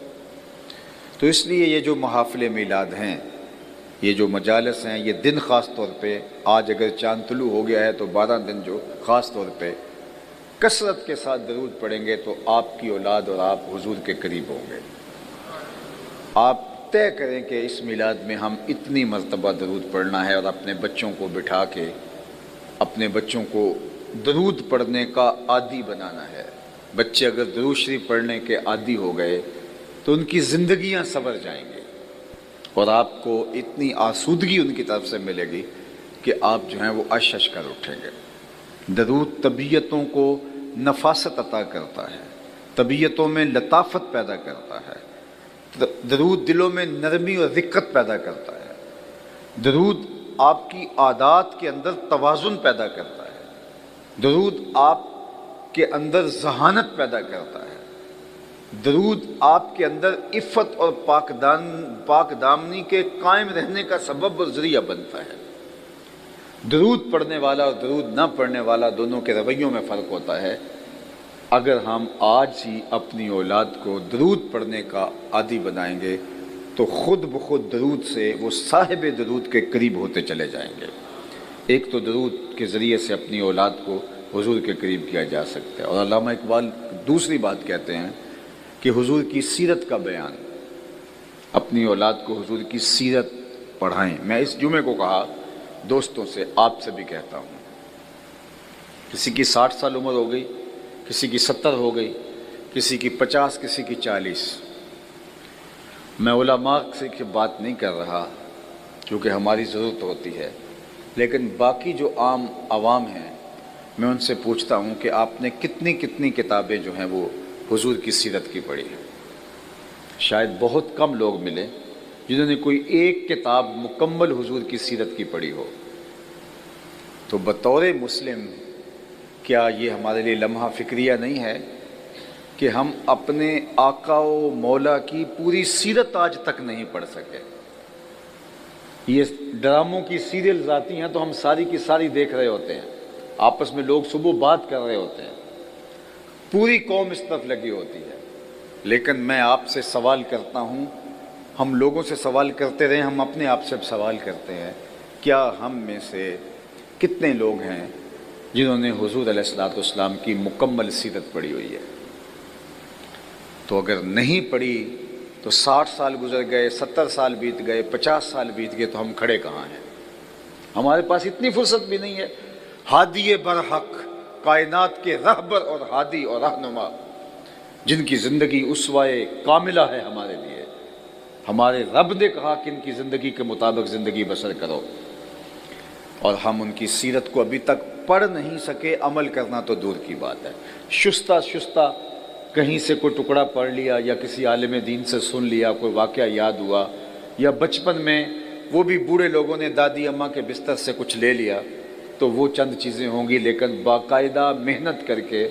تو اس لیے یہ جو محافل میلاد ہیں، یہ جو مجالس ہیں، یہ دن خاص طور پہ، آج اگر چاند طلوع ہو گیا ہے تو 12 دن جو خاص طور پہ کثرت کے ساتھ درود پڑھیں گے تو آپ کی اولاد اور آپ حضور کے قریب ہوں گے۔ آپ طے کریں کہ اس میلاد میں ہم اتنی مرتبہ درود پڑھنا ہے، اور اپنے بچوں کو بٹھا کے اپنے بچوں کو درود پڑھنے کا عادی بنانا ہے۔ بچے اگر درود شریف پڑھنے کے عادی ہو گئے تو ان کی زندگیاں سنور جائیں گے، اور آپ کو اتنی آسودگی ان کی طرف سے ملے گی کہ آپ جو ہیں وہ عش عش کر اٹھیں گے۔ درود طبیعتوں کو نفاست عطا کرتا ہے، طبیعتوں میں لطافت پیدا کرتا ہے، درود دلوں میں نرمی اور رقت پیدا کرتا ہے، درود آپ کی عادات کے اندر توازن پیدا کرتا ہے، درود آپ کے اندر ذہانت پیدا کرتا ہے، درود آپ کے اندر عفت اور پاک دامنی کے قائم رہنے کا سبب اور ذریعہ بنتا ہے۔ درود پڑھنے والا اور درود نہ پڑھنے والا دونوں کے رویوں میں فرق ہوتا ہے۔ اگر ہم آج ہی اپنی اولاد کو درود پڑھنے کا عادی بنائیں گے تو خود بخود درود سے وہ صاحب درود کے قریب ہوتے چلے جائیں گے۔ ایک تو درود کے ذریعے سے اپنی اولاد کو حضور کے قریب کیا جا سکتا ہے، اور علامہ اقبال دوسری بات کہتے ہیں کہ حضور کی سیرت کا بیان، اپنی اولاد کو حضور کی سیرت پڑھائیں۔ میں اس جمعے کو کہا دوستوں سے، آپ سے بھی کہتا ہوں، کسی کی 60 سال عمر ہو گئی، کسی کی 70 ہو گئی، کسی کی 50، کسی کی 40۔ میں علماء سے بات نہیں کر رہا کیونکہ ہماری ضرورت ہوتی ہے، لیکن باقی جو عام عوام ہیں میں ان سے پوچھتا ہوں کہ آپ نے کتنی کتابیں جو ہیں وہ حضور کی سیرت کی پڑھی ہیں۔ شاید بہت کم لوگ ملے جنہوں نے کوئی ایک کتاب مکمل حضور کی سیرت کی پڑھی ہو۔ تو بطور مسلم کیا یہ ہمارے لیے لمحہ فکریہ نہیں ہے کہ ہم اپنے آقا و مولا کی پوری سیرت آج تک نہیں پڑھ سکے؟ یہ ڈراموں کی سیریلز آتی ہیں تو ہم ساری کی ساری دیکھ رہے ہوتے ہیں، آپس میں لوگ صبح بات کر رہے ہوتے ہیں، پوری قوم اس طرف لگی ہوتی ہے، لیکن میں آپ سے سوال کرتا ہوں، ہم لوگوں سے سوال کرتے رہے، ہم اپنے آپ سے سوال کرتے ہیں، کیا ہم میں سے کتنے لوگ ہیں جنہوں نے حضور علیہ الصلوۃ والسلام کی مکمل سیرت پڑھی ہوئی ہے؟ تو اگر نہیں پڑھی تو 60 سال گزر گئے، 70 سال بیت گئے، 50 سال بیت گئے، تو ہم کھڑے کہاں ہیں؟ ہمارے پاس اتنی فرصت بھی نہیں ہے۔ ہادی برحق، کائنات کے رہبر اور ہادی اور رہنما، جن کی زندگی اسوائے کاملہ ہے ہمارے لیے، ہمارے رب نے کہا کہ ان کی زندگی کے مطابق زندگی بسر کرو، اور ہم ان کی سیرت کو ابھی تک پڑھ نہیں سکے، عمل کرنا تو دور کی بات ہے۔ شستہ کہیں سے کوئی ٹکڑا پڑھ لیا، یا کسی عالم دین سے سن لیا، کوئی واقعہ یاد ہوا، یا بچپن میں وہ بھی بوڑھے لوگوں نے دادی اماں کے بستر سے کچھ لے لیا، تو وہ چند چیزیں ہوں گی، لیکن باقاعدہ محنت کر کے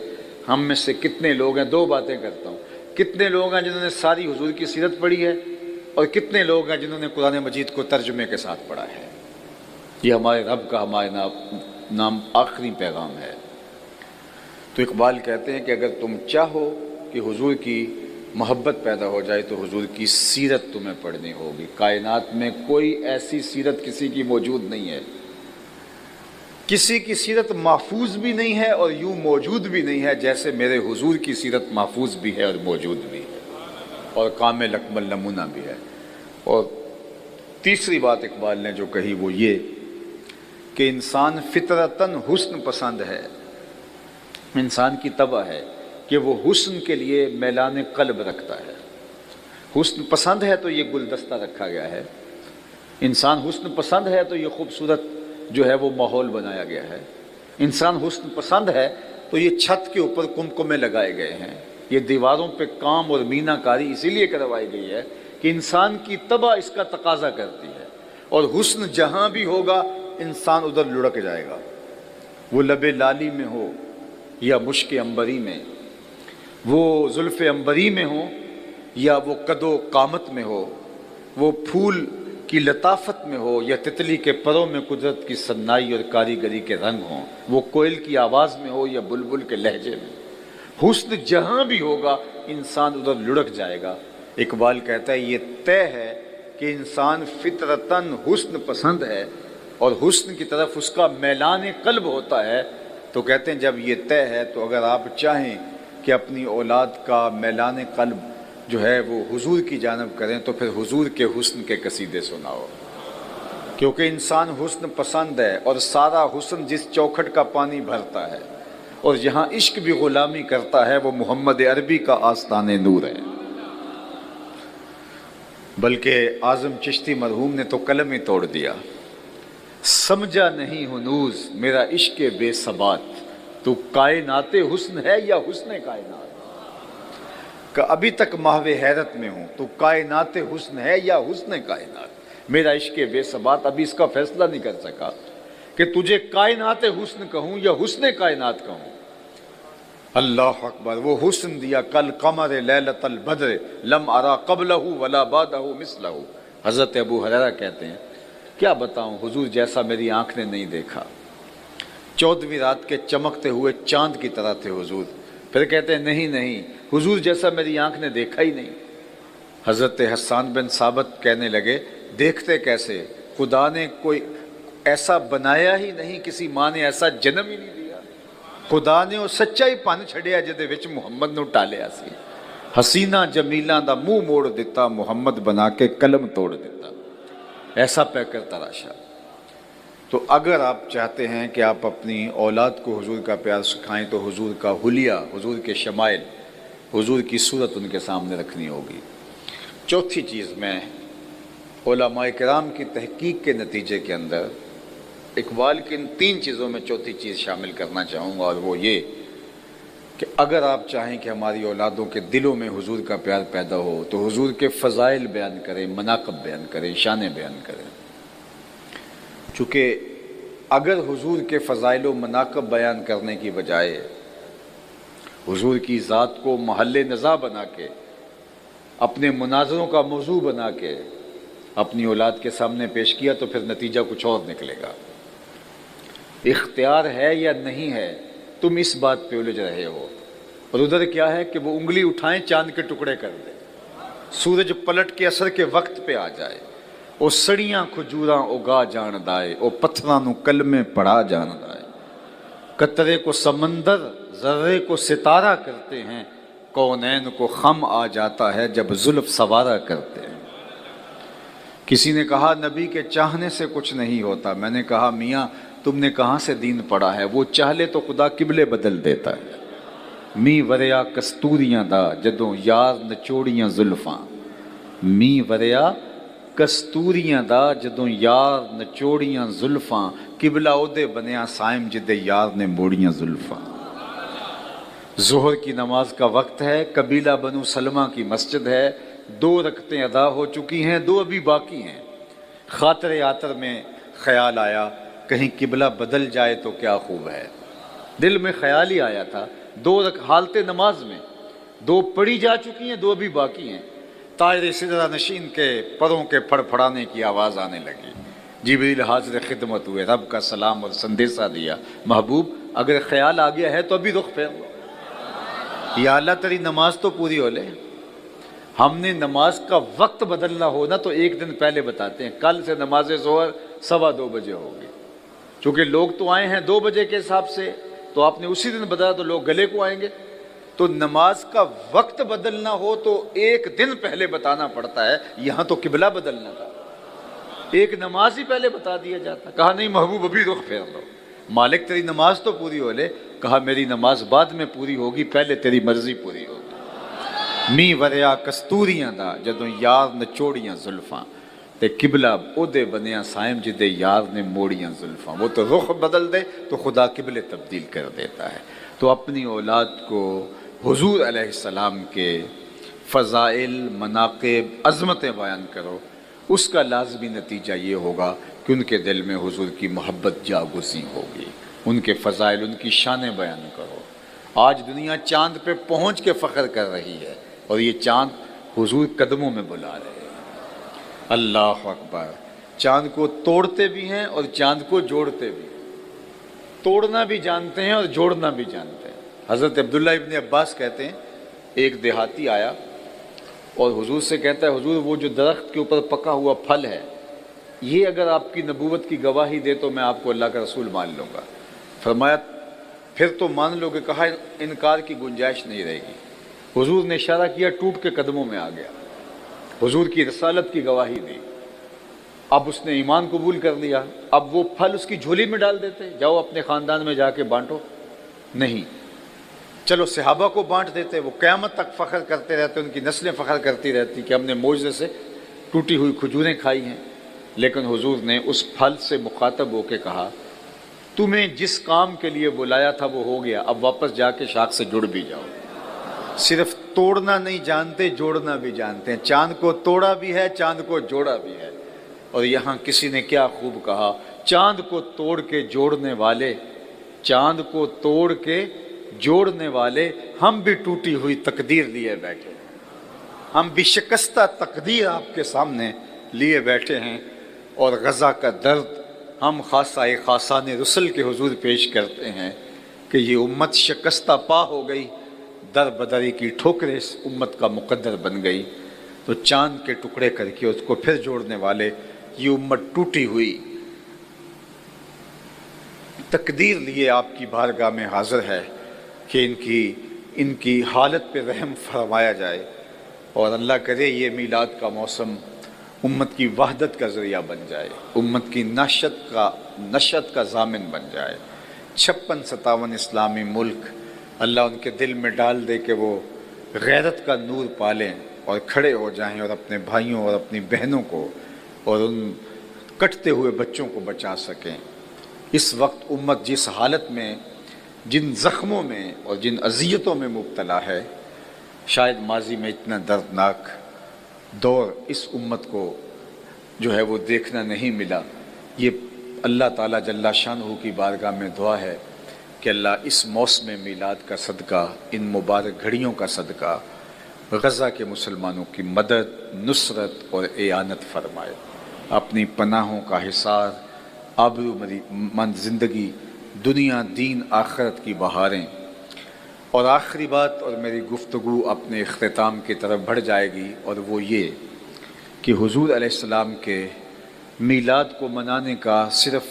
ہم میں سے کتنے لوگ ہیں؟ دو باتیں کرتا ہوں، کتنے لوگ ہیں جنہوں نے ساری حضور کی سیرت پڑھی ہے، اور کتنے لوگ ہیں جنہوں نے قرآن مجید کو ترجمے کے ساتھ پڑھا ہے؟ یہ ہمارے رب کا ہمارے نام آخری پیغام ہے۔ تو اقبال کہتے ہیں کہ اگر تم چاہو کہ حضور کی محبت پیدا ہو جائے تو حضور کی سیرت تمہیں پڑھنی ہوگی۔ کائنات میں کوئی ایسی سیرت کسی کی موجود نہیں ہے، کسی کی سیرت محفوظ بھی نہیں ہے اور یوں موجود بھی نہیں ہے جیسے میرے حضور کی سیرت محفوظ بھی ہے اور موجود بھی ہے، اور کامل اکمل نمونہ بھی ہے۔ اور تیسری بات اقبال نے جو کہی وہ یہ کہ انسان فطرتاً حسن پسند ہے، انسان کی طبع ہے کہ وہ حسن کے لیے میلان قلب رکھتا ہے۔ حسن پسند ہے تو یہ گلدستہ رکھا گیا ہے، انسان حسن پسند ہے تو یہ خوبصورت جو ہے وہ ماحول بنایا گیا ہے، انسان حسن پسند ہے تو یہ چھت کے اوپر کمکمے لگائے گئے ہیں، یہ دیواروں پہ کام اور مینہ کاری اسی لیے کروائی گئی ہے کہ انسان کی طبع اس کا تقاضا کرتی ہے، اور حسن جہاں بھی ہوگا انسان ادھر لڑک جائے گا، وہ لب لالی میں ہو یا مشک عنبری میں، وہ زلف عنبری میں ہو یا وہ قد و قامت میں ہو، وہ پھول کی لطافت میں ہو یا تتلی کے پروں میں قدرت کی صنائی اور کاریگری کے رنگ ہوں، وہ کوئل کی آواز میں ہو یا بلبل کے لہجے میں، حسن جہاں بھی ہوگا انسان ادھر لڑک جائے گا۔ اقبال کہتا ہے یہ طے ہے کہ انسان فطرتاً حسن پسند ہے اور حسن کی طرف اس کا میلان قلب ہوتا ہے۔ تو کہتے ہیں جب یہ طے ہے تو اگر آپ چاہیں کہ اپنی اولاد کا میلان قلب جو ہے وہ حضور کی جانب کریں تو پھر حضور کے حسن کے قصیدے سناؤ، کیونکہ انسان حسن پسند ہے، اور سارا حسن جس چوکھٹ کا پانی بھرتا ہے اور جہاں عشق بھی غلامی کرتا ہے وہ محمد عربی کا آستان نور ہے۔ بلکہ اعظم چشتی مرحوم نے تو قلم ہی توڑ دیا، سمجھا نہیں ہنوز میرا عشق بے ثبات، تو کائنات حسن ہے یا حسن کائنات، کہ ابھی تک محو حیرت میں ہوں، تو کائنات حسن ہے یا حسن کائنات، میرا عشق بے ثبات ابھی اس کا فیصلہ نہیں کر سکا کہ تجھے کائنات حسن کہوں یا حسن کائنات کہوں۔ اللہ اکبر، وہ حسن دیا کل قمر لیلۃ البدر لم ارا قبلہ ولا بعدہ مثلہ۔ حضرت ابو ہریرہ کہتے ہیں کیا بتاؤں حضور جیسا میری آنکھ نے نہیں دیکھا، 14ویں رات کے چمکتے ہوئے چاند کی طرح تھے حضور۔ پھر کہتے ہیں نہیں حضور جیسا میری آنکھ نے دیکھا ہی نہیں۔ حضرت حسان بن ثابت کہنے لگے دیکھتے کیسے، خدا نے کوئی ایسا بنایا ہی نہیں، کسی ماں نے ایسا جنم ہی نہیں دیا، خدا نے وہ سچا ہی پن چھڑیا جدے وچ محمد نو ٹالیا سی، حسینہ جمیلاں دا منہ موڑ دیتا، محمد بنا کے قلم توڑ دیتا، ایسا پیکر تراشا۔ تو اگر آپ چاہتے ہیں کہ آپ اپنی اولاد کو حضور کا پیار سکھائیں تو حضور کا حلیہ، حضور کے شمائل، حضور کی صورت ان کے سامنے رکھنی ہوگی۔ چوتھی چیز میں علماء کرام کی تحقیق کے نتیجے کے اندر اقبال کی ان 3 چیزوں میں چوتھی چیز شامل کرنا چاہوں گا، اور وہ یہ کہ اگر آپ چاہیں کہ ہماری اولادوں کے دلوں میں حضور کا پیار پیدا ہو تو حضور کے فضائل بیان کریں، مناقب بیان کریں، شانیں بیان کریں۔ چونکہ اگر حضور کے فضائل و مناقب بیان کرنے کی بجائے حضور کی ذات کو محل نزاع بنا کے، اپنے مناظروں کا موضوع بنا کے اپنی اولاد کے سامنے پیش کیا تو پھر نتیجہ کچھ اور نکلے گا۔ اختیار ہے یا نہیں ہے، تم اس بات پہ الجھ رہے ہو، اور ادھر کیا ہے کہ وہ انگلی اٹھائیں چاند کے ٹکڑے کر دے، سورج پلٹ کے اثر کے وقت پہ آ جائے، او سڑیاں کھجوراں اگا جان دائے، او پتھراں نو کلمے پڑھا جان دائے، قطرے کو سمندر ذرے کو ستارہ کرتے ہیں، کونین کو خم آ جاتا ہے جب زلف سوارا کرتے ہیں۔ کسی نے کہا نبی کے چاہنے سے کچھ نہیں ہوتا، میں نے کہا میاں تم نے کہاں سے دین پڑھا ہے، وہ چاہ لے تو خدا قبلے بدل دیتا ہے۔ می وریا کستوریاں دا جدوں یار نچوڑیاں زلفاں، می وریا کستوریاں دا جدوں یار نچوڑیاں زلفاں، قبلہ اودے بنیا سائم جدے یار نے موڑیاں زلفاں۔ ظہر کی نماز کا وقت ہے، قبیلہ بنو سلمہ کی مسجد ہے، 2 رکعتیں ادا ہو چکی ہیں، 2 ابھی باقی ہیں۔ خاطر آتر میں خیال آیا کہیں قبلہ بدل جائے تو کیا خوب ہے، دل میں خیال ہی آیا تھا، 2 حالت نماز میں 2 پڑھی جا چکی ہیں، 2 ابھی باقی ہیں۔ طائر سدرہ نشین کے پروں کے پھڑ پھڑانے کی آواز آنے لگی، جبریل حاضر خدمت ہوئے، رب کا سلام اور سندیسہ دیا، محبوب اگر خیال آ گیا ہے تو ابھی رخ پھیر لو، یا اللہ تیری نماز تو پوری ہو لے۔ ہم نے نماز کا وقت بدلنا ہونا تو 1 دن پہلے بتاتے ہیں، کل سے نماز ظہر 2:15 بجے ہوگی، چونکہ لوگ تو آئے ہیں 2 بجے کے حساب سے، تو آپ نے اسی دن بتایا تو لوگ گلے کو آئیں گے، تو نماز کا وقت بدلنا ہو تو 1 دن پہلے بتانا پڑتا ہے، یہاں تو قبلہ بدلنا تھا، 1 نماز ہی پہلے بتا دیا جاتا، کہا نہیں محبوب ابھی رخ پھیر لو، مالک تیری نماز تو پوری ہو لے، کہا میری نماز بعد میں پوری ہوگی، پہلے تیری مرضی پوری ہوگی۔ می وریا کستوریاں دا جدوں یار نچوڑیاں زلفاں، تے قبلہ اودے بنیا سائم جدے یار نے موڑیاں زلفاں، وہ تو رخ بدل دے تو خدا قبلے تبدیل کر دیتا ہے۔ تو اپنی اولاد کو حضور علیہ السلام کے فضائل، مناقب، عظمتیں بیان کرو، اس کا لازمی نتیجہ یہ ہوگا کہ ان کے دل میں حضور کی محبت جاگزیں ہوگی، ان کے فضائل، ان کی شانیں بیان کرو، آج دنیا چاند پہ پہنچ کے فخر کر رہی ہے، اور یہ چاند حضور قدموں میں بلا رہے ہیں۔ اللہ اکبر! چاند کو توڑتے بھی ہیں اور چاند کو جوڑتے بھی ہیں، توڑنا بھی جانتے ہیں اور جوڑنا بھی جانتے ہیں۔ حضرت عبداللہ ابن عباس کہتے ہیں ایک دیہاتی آیا اور حضور سے کہتا ہے، حضور وہ جو درخت کے اوپر پکا ہوا پھل ہے، یہ اگر آپ کی نبوت کی گواہی دے تو میں آپ کو اللہ کا رسول مان لوں گا۔ فرمایا پھر تو مان لو گے؟ کہا انکار کی گنجائش نہیں رہے گی۔ حضور نے اشارہ کیا، ٹوٹ کے قدموں میں آ گیا، حضور کی رسالت کی گواہی دی۔ اب اس نے ایمان قبول کر لیا، اب وہ پھل اس کی جھولی میں ڈال دیتے، جاؤ اپنے خاندان میں جا کے بانٹو؟ نہیں، چلو صحابہ کو بانٹ دیتے، وہ قیامت تک فخر کرتے رہتے، ان کی نسلیں فخر کرتی رہتی کہ ہم نے معجزے سے ٹوٹی ہوئی کھجوریں کھائی ہیں۔ لیکن حضور نے اس پھل سے مخاطب ہو کے کہا، تمہیں جس کام کے لیے بلایا تھا وہ ہو گیا، اب واپس جا کے شاخ سے جڑ بھی جاؤ۔ صرف توڑنا نہیں جانتے، جوڑنا بھی جانتے ہیں۔ چاند کو توڑا بھی ہے، چاند کو جوڑا بھی ہے۔ اور یہاں کسی نے کیا خوب کہا، چاند کو توڑ کے جوڑنے والے، چاند کو توڑ کے جوڑنے والے، ہم بھی ٹوٹی ہوئی تقدیر لیے بیٹھے ہیں، ہم بھی شکستہ تقدیر آپ کے سامنے لیے بیٹھے ہیں، اور غزہ کا درد ہم خاصہ خاصان رسل کے حضور پیش کرتے ہیں کہ یہ امت شکستہ پا ہو گئی، در بدری کی ٹھوکریں اس امت کا مقدر بن گئی۔ تو چاند کے ٹکڑے کر کے اس کو پھر جوڑنے والے، یہ امت ٹوٹی ہوئی تقدیر لیے آپ کی بارگاہ میں حاضر ہے کہ ان کی حالت پہ رحم فرمایا جائے، اور اللہ کرے یہ میلاد کا موسم امت کی وحدت کا ذریعہ بن جائے، امت کی نشت کا ضامن بن جائے۔ 56-57 اسلامی ملک اللہ ان کے دل میں ڈال دے کہ وہ غیرت کا نور پالیں اور کھڑے ہو جائیں، اور اپنے بھائیوں اور اپنی بہنوں کو اور ان کٹتے ہوئے بچوں کو بچا سکیں۔ اس وقت امت جس حالت میں، جن زخموں میں اور جن اذیتوں میں مبتلا ہے، شاید ماضی میں اتنا دردناک دور اس امت کو جو ہے وہ دیکھنا نہیں ملا۔ یہ اللہ تعالیٰ جل شانہ کی بارگاہ میں دعا ہے کہ اللہ اس موسم میلاد کا صدقہ، ان مبارک گھڑیوں کا صدقہ، غزہ کے مسلمانوں کی مدد، نصرت اور اعانت فرمائے، اپنی پناہوں کا حصار، آبرو مند زندگی، دنیا دین آخرت کی بہاریں۔ اور آخری بات، اور میری گفتگو اپنے اختتام کی طرف بڑھ جائے گی، اور وہ یہ کہ حضور علیہ السلام کے میلاد کو منانے کا صرف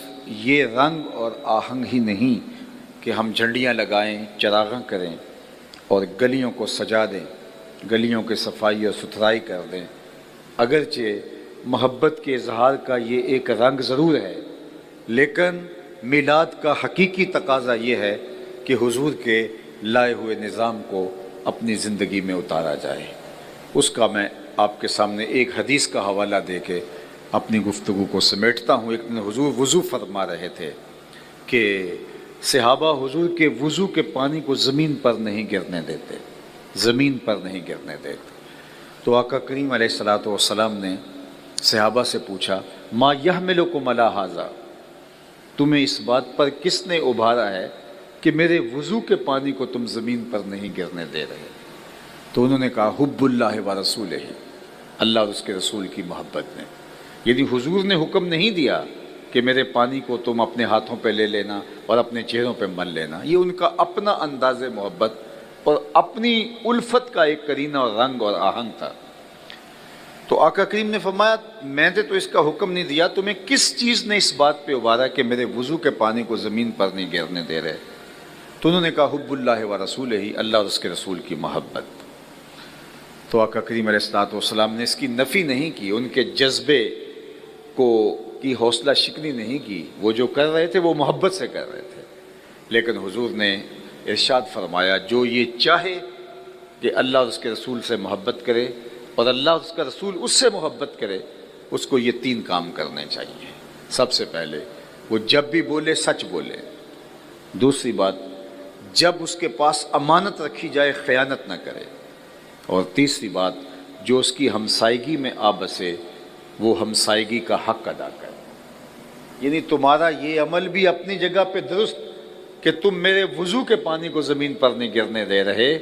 یہ رنگ اور آہنگ ہی نہیں کہ ہم جھنڈیاں لگائیں، چراغاں کریں اور گلیوں کو سجا دیں، گلیوں کی صفائی اور ستھرائی کر دیں۔ اگرچہ محبت کے اظہار کا یہ ایک رنگ ضرور ہے، لیکن میلاد کا حقیقی تقاضا یہ ہے کہ حضور کے لائے ہوئے نظام کو اپنی زندگی میں اتارا جائے۔ اس کا میں آپ کے سامنے ایک حدیث کا حوالہ دے کے اپنی گفتگو کو سمیٹتا ہوں۔ ایک دن حضور وضو فرما رہے تھے کہ صحابہ حضور کے وضو کے پانی کو زمین پر نہیں گرنے دیتے، زمین پر نہیں گرنے دیتے۔ تو آقا کریم علیہ الصلوۃ والسلام نے صحابہ سے پوچھا، ما یحملکم علی ھذا، تمہیں اس بات پر کس نے ابھارا ہے کہ میرے وضو کے پانی کو تم زمین پر نہیں گرنے دے رہے؟ تو انہوں نے کہا، حب اللہ و رسولہ، اللہ اور اس کے رسول کی محبت نے۔ یعنی حضور نے حکم نہیں دیا کہ میرے پانی کو تم اپنے ہاتھوں پہ لے لینا اور اپنے چہروں پہ مل لینا، یہ ان کا اپنا انداز محبت اور اپنی الفت کا ایک کرینہ اور رنگ اور آہنگ تھا۔ تو آقا کریم نے فرمایا، میں نے تو اس کا حکم نہیں دیا، تمہیں کس چیز نے اس بات پہ ابھارا کہ میرے وضو کے پانی کو زمین پر نہیں گرنے دے رہے؟ تو انہوں نے کہا، حب اللہ و رسولہ، اللہ اور اس کے رسول کی محبت۔ تو آقا کریم علیہ الصلوۃ والسلام نے اس کی نفی نہیں کی، ان کے جذبے کی حوصلہ شکنی نہیں کی، وہ جو کر رہے تھے وہ محبت سے کر رہے تھے۔ لیکن حضور نے ارشاد فرمایا، جو یہ چاہے کہ اللہ اور اس کے رسول سے محبت کرے اور اللہ اور اس کا رسول اس سے محبت کرے، اس کو یہ 3 کام کرنے چاہیے۔ سب سے پہلے وہ جب بھی بولے سچ بولے، دوسری بات جب اس کے پاس امانت رکھی جائے خیانت نہ کرے، اور تیسری بات جو اس کی ہمسائیگی میں آ بسے وہ ہمسائیگی کا حق ادا کرے۔ یعنی تمہارا یہ عمل بھی اپنی جگہ پہ درست، کہ تم میرے وضو کے پانی کو زمین پر نہیں گرنے دے رہے،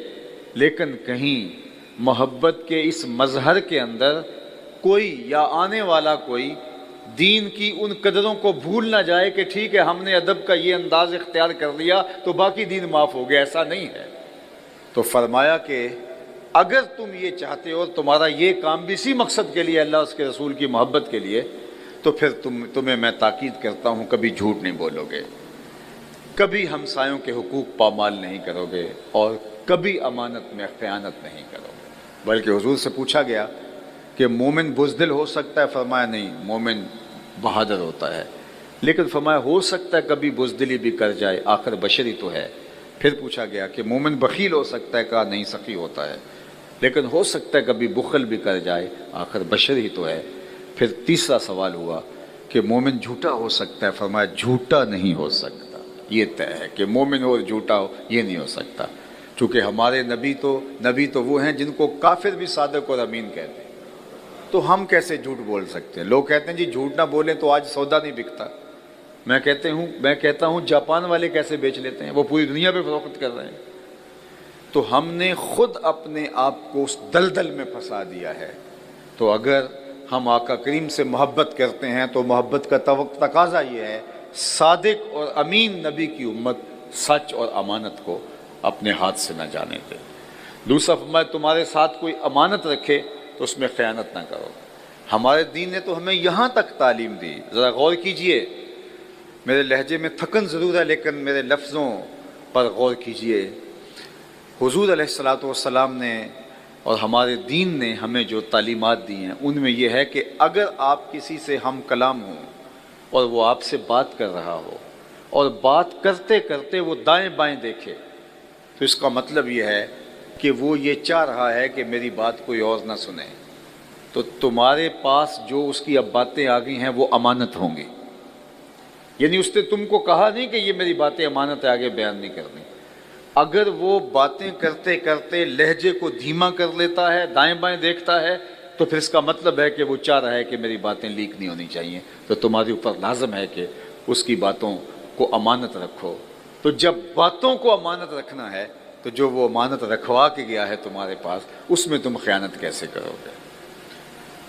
لیکن کہیں محبت کے اس مظہر کے اندر کوئی یا آنے والا کوئی دین کی ان قدروں کو بھول نہ جائے کہ ٹھیک ہے ہم نے ادب کا یہ انداز اختیار کر لیا تو باقی دین معاف ہو گیا، ایسا نہیں ہے۔ تو فرمایا کہ اگر تم یہ چاہتے ہو، تمہارا یہ کام بھی اسی مقصد کے لیے، اللہ اس کے رسول کی محبت کے لیے، تو پھر تمہیں میں تاکید کرتا ہوں کبھی جھوٹ نہیں بولو گے، کبھی ہمسایوں کے حقوق پامال نہیں کرو گے، اور کبھی امانت میں خیانت نہیں کرو گے۔ بلکہ حضور سے پوچھا گیا کہ مومن بزدل ہو سکتا ہے؟ فرمایا نہیں، مومن بہادر ہوتا ہے۔ لیکن فرمایا ہو سکتا ہے کبھی بزدلی بھی کر جائے، آخر بشری تو ہے۔ پھر پوچھا گیا کہ مومن بخیل ہو سکتا ہے؟ کہا نہیں، سخی ہوتا ہے۔ لیکن ہو سکتا ہے کبھی بخل بھی کر جائے، آخر بشر ہی تو ہے۔ پھر تیسرا سوال ہوا کہ مومن جھوٹا ہو سکتا ہے؟ فرمایا جھوٹا نہیں ہو سکتا، یہ طے ہے کہ مومن ہو اور جھوٹا ہو یہ نہیں ہو سکتا، چونکہ ہمارے نبی تو وہ ہیں جن کو کافر بھی صادق اور امین کہتے ہیں، تو ہم کیسے جھوٹ بول سکتے ہیں؟ لوگ کہتے ہیں جی جھوٹ نہ بولیں تو آج سودا نہیں بکتا۔ میں کہتا ہوں جاپان والے کیسے بیچ لیتے ہیں؟ وہ پوری دنیا پہ فروخت کر رہے ہیں۔ تو ہم نے خود اپنے آپ کو اس دلدل میں پھنسا دیا ہے۔ تو اگر ہم آقا کریم سے محبت کرتے ہیں تو محبت کا تقاضا یہ ہے صادق اور امین نبی کی امت سچ اور امانت کو اپنے ہاتھ سے نہ جانے دے۔ دوسرا فرمایا تمہارے ساتھ کوئی امانت رکھے تو اس میں خیانت نہ کرو۔ ہمارے دین نے تو ہمیں یہاں تک تعلیم دی، ذرا غور کیجئے، میرے لہجے میں تھکن ضرور ہے لیکن میرے لفظوں پر غور کیجئے۔ حضور علیہ الصلوۃ والسلام نے اور ہمارے دین نے ہمیں جو تعلیمات دی ہیں ان میں یہ ہے کہ اگر آپ کسی سے ہم کلام ہوں اور وہ آپ سے بات کر رہا ہو اور بات کرتے کرتے وہ دائیں بائیں دیکھے تو اس کا مطلب یہ ہے کہ وہ یہ چاہ رہا ہے کہ میری بات کوئی اور نہ سنے، تو تمہارے پاس جو اس کی اب باتیں آ گئی ہیں وہ امانت ہوں گی۔ یعنی اس نے تم کو کہا نہیں کہ یہ میری باتیں امانت ہے، آگے بیان نہیں کرنی۔ اگر وہ باتیں کرتے کرتے لہجے کو دھیما کر لیتا ہے، دائیں بائیں دیکھتا ہے، تو پھر اس کا مطلب ہے کہ وہ چاہ رہا ہے کہ میری باتیں لیک نہیں ہونی چاہیے، تو تمہارے اوپر لازم ہے کہ اس کی باتوں کو امانت رکھو۔ تو جب باتوں کو امانت رکھنا ہے تو جو وہ امانت رکھوا کے گیا ہے تمہارے پاس، اس میں تم خیانت کیسے کرو گے؟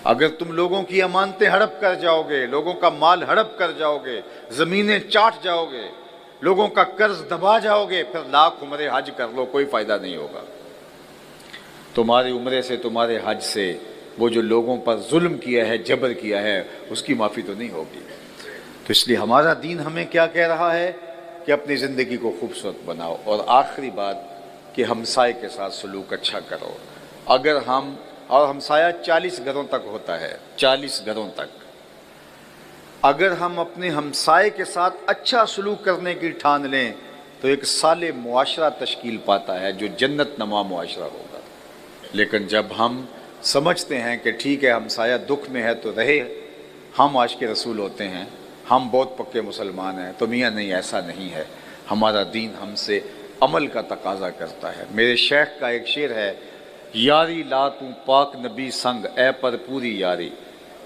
اگر تم لوگوں کی امانتیں ہڑپ کر جاؤ گے، لوگوں کا مال ہڑپ کر جاؤ گے، زمینیں چاٹ جاؤ گے، لوگوں کا قرض دبا جاؤ گے، پھر لاکھ عمرے حج کر لو، کوئی فائدہ نہیں ہوگا۔ تمہاری عمرے سے، تمہارے حج سے وہ جو لوگوں پر ظلم کیا ہے، جبر کیا ہے، اس کی معافی تو نہیں ہوگی۔ تو اس لیے ہمارا دین ہمیں کیا کہہ رہا ہے کہ اپنی زندگی کو خوبصورت بناؤ، اور آخری بات کہ ہمسائے کے ساتھ سلوک اچھا کرو۔ اگر اور ہمسایہ 40 گھروں تک ہوتا ہے، 40 گھروں تک، اگر ہم اپنے ہمسائے کے ساتھ اچھا سلوک کرنے کی ٹھان لیں تو ایک صالح معاشرہ تشکیل پاتا ہے جو جنت نما معاشرہ ہوگا۔ لیکن جب ہم سمجھتے ہیں کہ ٹھیک ہے ہمسایہ دکھ میں ہے تو رہے، ہم عاشق رسول ہوتے ہیں، ہم بہت پکے مسلمان ہیں، تو میاں نہیں، ایسا نہیں ہے۔ ہمارا دین ہم سے عمل کا تقاضا کرتا ہے۔ میرے شیخ کا ایک شعر ہے، یاری لا تو پاک نبی سنگ اے پر پوری یاری،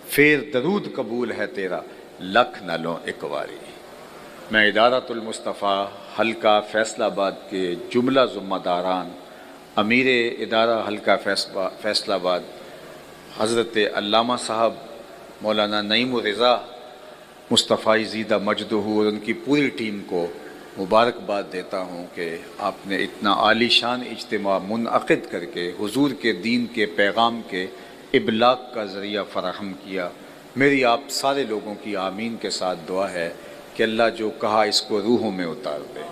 پھر درود قبول ہے تیرا لکھ نہ لو ایک واری۔ میں ادارۃ المصطفیٰ حلقہ فیصل آباد کے جملہ ذمہ داران، امیر ادارہ حلقہ فیصل آباد حضرت علامہ صاحب مولانا نعیم الرضا مصطفی زیدہ مجدہ اور ان کی پوری ٹیم کو مبارکباد دیتا ہوں کہ آپ نے اتنا عالی شان اجتماع منعقد کر کے حضور کے دین کے پیغام کے ابلاغ کا ذریعہ فراہم کیا۔ میری آپ سارے لوگوں کی آمین کے ساتھ دعا ہے کہ اللہ جو کہا اس کو روحوں میں اتار دے۔